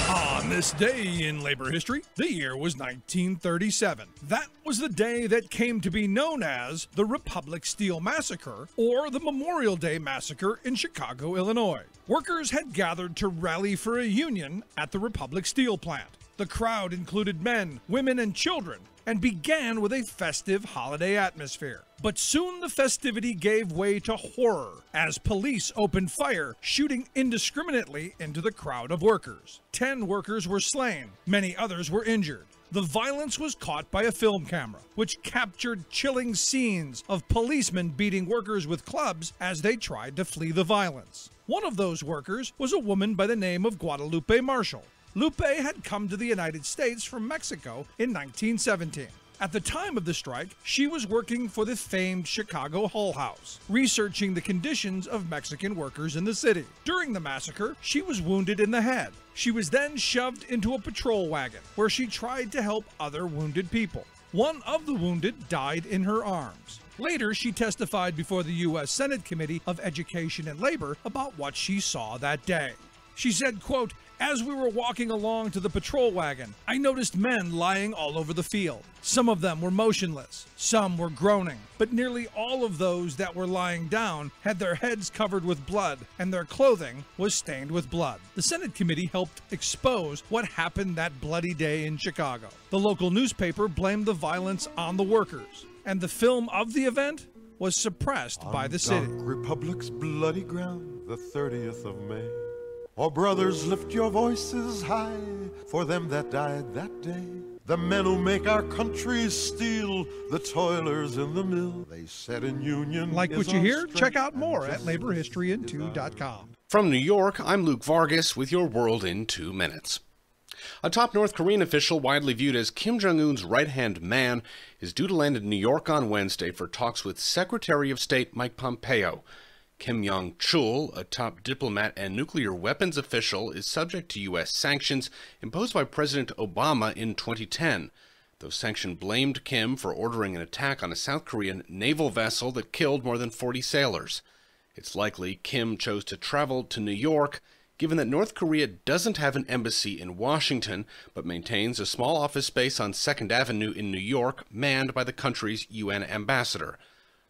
On this day in labor history, the year was 1937. That was the day that came to be known as the Republic Steel Massacre, or the Memorial Day Massacre in Chicago, Illinois. Workers had gathered to rally for a union at the Republic Steel plant. The crowd included men, women, and children, and began with a festive holiday atmosphere. But soon the festivity gave way to horror as police opened fire, shooting indiscriminately into the crowd of workers. 10 workers were slain, many others were injured. The violence was caught by a film camera, which captured chilling scenes of policemen beating workers with clubs as they tried to flee the violence. One of those workers was a woman by the name of Guadalupe Marshall. Lupe had come to the United States from Mexico in 1917. At the time of the strike, she was working for the famed Chicago Hull House, researching the conditions of Mexican workers in the city. During the massacre, she was wounded in the head. She was then shoved into a patrol wagon, where she tried to help other wounded people. One of the wounded died in her arms. Later, she testified before the U.S. Senate Committee of Education and Labor about what she saw that day. She said, quote, "As we were walking along to the patrol wagon, I noticed men lying all over the field. Some of them were motionless, some were groaning, but nearly all of those that were lying down had their heads covered with blood, and their clothing was stained with blood." The Senate committee helped expose what happened that bloody day in Chicago. The local newspaper blamed the violence on the workers, and the film of the event was suppressed by the city. Republic's bloody ground, the 30th of May. Oh, brothers, lift your voices high for them that died that day. The men who make our country steel, the toilers in the mill. They said in union. Like what you hear? Check out more at laborhistoryin2.com. From New York, I'm Luke Vargas with your World in 2 Minutes. A top North Korean official widely viewed as Kim Jong-un's right-hand man is due to land in New York on Wednesday for talks with Secretary of State Mike Pompeo. Kim Yong-chul, a top diplomat and nuclear weapons official, is subject to U.S. sanctions imposed by President Obama in 2010. Those sanctions blamed Kim for ordering an attack on a South Korean naval vessel that killed more than 40 sailors. It's likely Kim chose to travel to New York, given that North Korea doesn't have an embassy in Washington, but maintains a small office space on 2nd Avenue in New York, manned by the country's UN ambassador.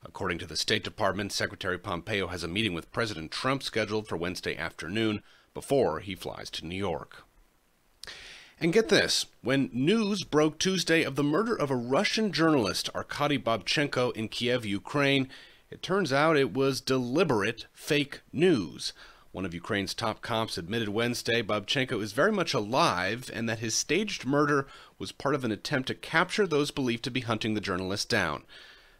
According to the State Department, Secretary Pompeo has a meeting with President Trump scheduled for Wednesday afternoon before he flies to New York. And get this, when news broke Tuesday of the murder of a Russian journalist, Arkady Babchenko, in Kiev, Ukraine, it turns out it was deliberate fake news. One of Ukraine's top cops admitted Wednesday Babchenko is very much alive and that his staged murder was part of an attempt to capture those believed to be hunting the journalist down.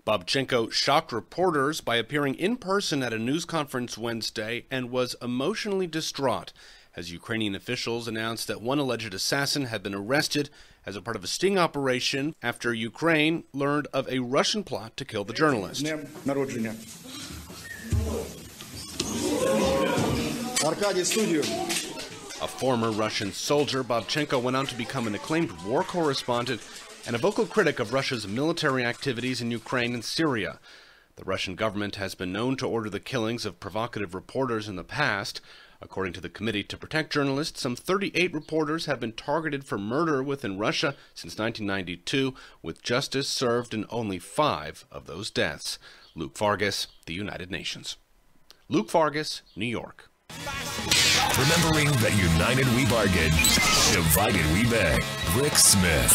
Babchenko shocked reporters by appearing in person at a news conference Wednesday and was emotionally distraught, as Ukrainian officials announced that one alleged assassin had been arrested as a part of a sting operation after Ukraine learned of a Russian plot to kill the journalist. A former Russian soldier, Babchenko went on to become an acclaimed war correspondent and a vocal critic of Russia's military activities in Ukraine and Syria. The Russian government has been known to order the killings of provocative reporters in the past. According to the Committee to Protect Journalists, some 38 reporters have been targeted for murder within Russia since 1992, with justice served in only 5 of those deaths. Luke Vargas, The United Nations. Luke Vargas, New York. Remembering that united we bargain, divided we beg. Rick Smith.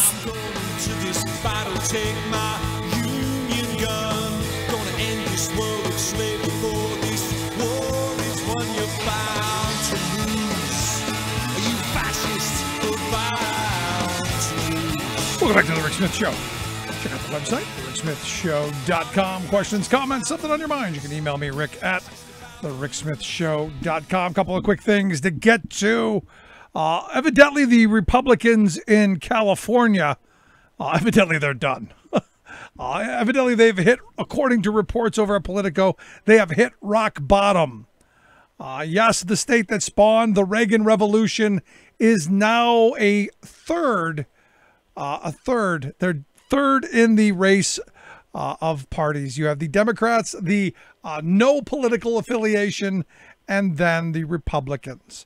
To this battle, take my Union gun. Gonna end this world of slavery, for this war is one you're bound to lose. Are you fascist or bound to lose? Welcome back to the Rick Smith Show. Check out the website, ricksmithshow.com. Questions, comments, something on your mind, you can email me, Rick, at thericksmithshow.com. A couple of quick things to get to. Evidently, the Republicans in California, evidently they're done. Evidently, they've hit, according to reports over at Politico, they have hit rock bottom. Yes, the state that spawned the Reagan Revolution is now a third. They're third in the race of parties. You have the Democrats, the no political affiliation, and then the Republicans.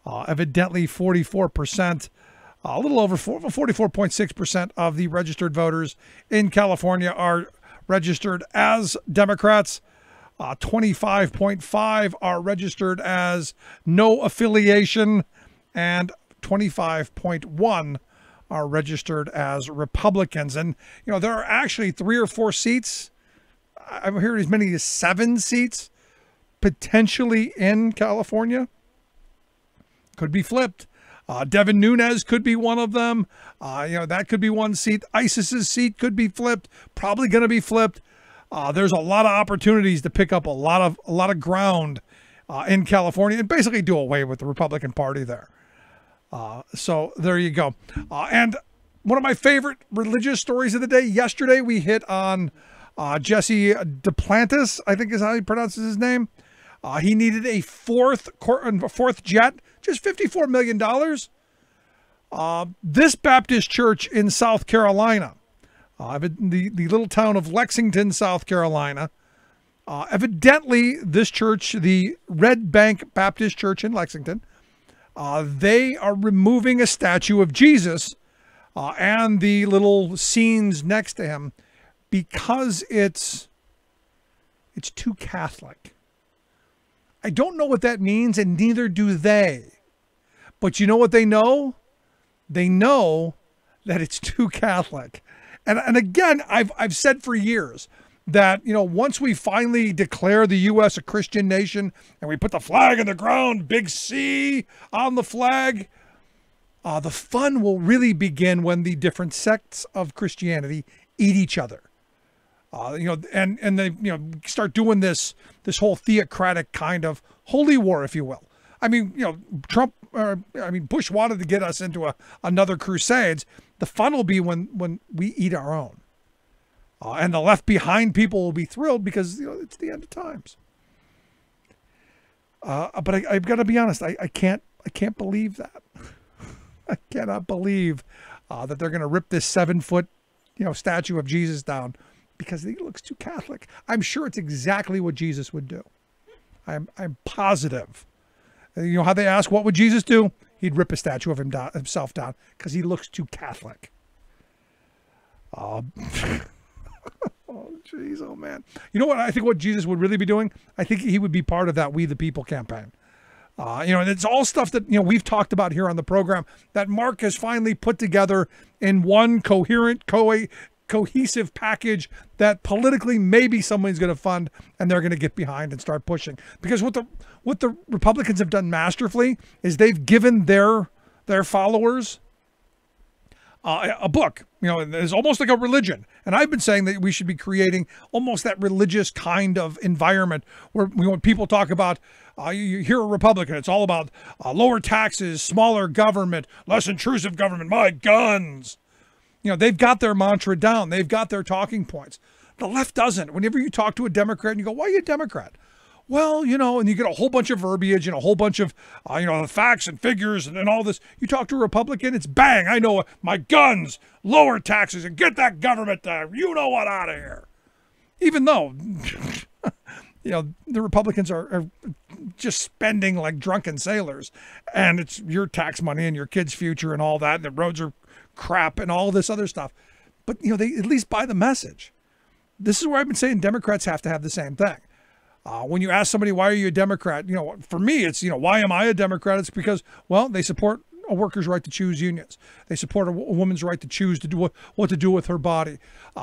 Evidently, 44%, a little over 44.6% of the registered voters in California are registered as Democrats. 25.5 are registered as no affiliation, and 25.1 are registered as Republicans. And, you know, there are actually 3 or 4 seats. I'm hearing as many as 7 seats potentially in California. Could be flipped. Devin Nunes could be one of them. That could be one seat. ISIS's seat could be flipped. Probably going to be flipped. There's a lot of opportunities to pick up a lot of ground in California and basically do away with the Republican Party there. So there you go. And one of my favorite religious stories of the day, yesterday we hit on Jesse Duplantis, I think is how he pronounces his name. He needed a fourth jet, just $54 million. This Baptist church in South Carolina, the little town of Lexington, South Carolina, evidently this church, the Red Bank Baptist Church in Lexington, they are removing a statue of Jesus and the little scenes next to him because it's too Catholic. I don't know what that means, and neither do they. But you know what they know? They know that it's too Catholic. And again, I've said for years that, you know, once we finally declare the U.S. a Christian nation and we put the flag in the ground, big C on the flag, the fun will really begin when the different sects of Christianity eat each other. And they, start doing this whole theocratic kind of holy war, if you will. I mean, Bush wanted to get us into another crusades. The fun will be when we eat our own. And the left behind people will be thrilled because, it's the end of times. But I've got to be honest. I can't believe that. I cannot believe that they're going to rip this 7-foot, statue of Jesus down because he looks too Catholic. I'm sure it's exactly what Jesus would do. I'm positive. You know how they ask, what would Jesus do? He'd rip a statue of himself down because he looks too Catholic. Oh, jeez, oh, man. You know what? I think what Jesus would really be doing? I think he would be part of that We the People campaign. And it's all stuff that, we've talked about here on the program that Mark has finally put together in one coherent, cohesive package that politically maybe someone's going to fund and they're going to get behind and start pushing. Because what the Republicans have done masterfully is they've given their followers a book. You know, it's almost like a religion. And I've been saying that we should be creating almost that religious kind of environment where when people talk about, you hear a Republican, it's all about lower taxes, smaller government, less intrusive government, my guns. You know, they've got their mantra down. They've got their talking points. The left doesn't. Whenever you talk to a Democrat and you go, why are you a Democrat? Well, you know, and you get a whole bunch of verbiage and a whole bunch of, facts and figures and all this. You talk to a Republican, it's bang. I know my guns, lower taxes, and get that government, you know what, out of here. Even though, the Republicans are just spending like drunken sailors, and it's your tax money and your kids' future and all that, and the roads are crap and all this other stuff. But, they at least buy the message. This is where I've been saying Democrats have to have the same thing. When you ask somebody, why are you a Democrat? For me, it's, why am I a Democrat? It's because, well, they support a worker's right to choose unions. They support a woman's right to choose to do what to do with her body.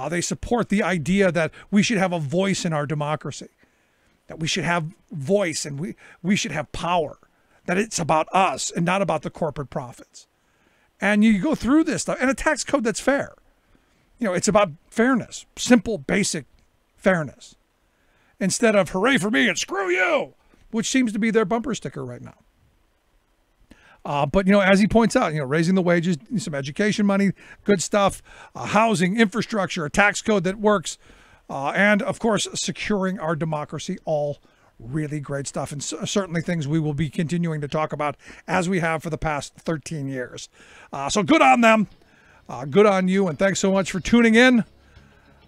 They support the idea that we should have a voice in our democracy, that we should have voice and we should have power, that it's about us and not about the corporate profits. And you go through this stuff, and a tax code that's fair. It's about fairness, simple, basic fairness. Instead of hooray for me and screw you, which seems to be their bumper sticker right now. But, as he points out, raising the wages, some education money, good stuff, housing, infrastructure, a tax code that works, and, of course, securing our democracy, all really great stuff. And certainly things we will be continuing to talk about as we have for the past 13 years. So good on them. Good on you. And thanks so much for tuning in.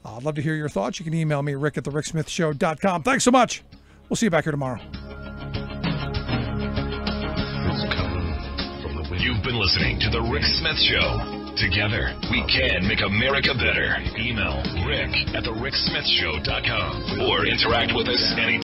I'd love to hear your thoughts. You can email me, rick@thericksmithshow.com. Thanks so much. We'll see you back here tomorrow. You've been listening to The Rick Smith Show. Together, we can make America better. Email rick@thericksmithshow.com or interact with us anytime.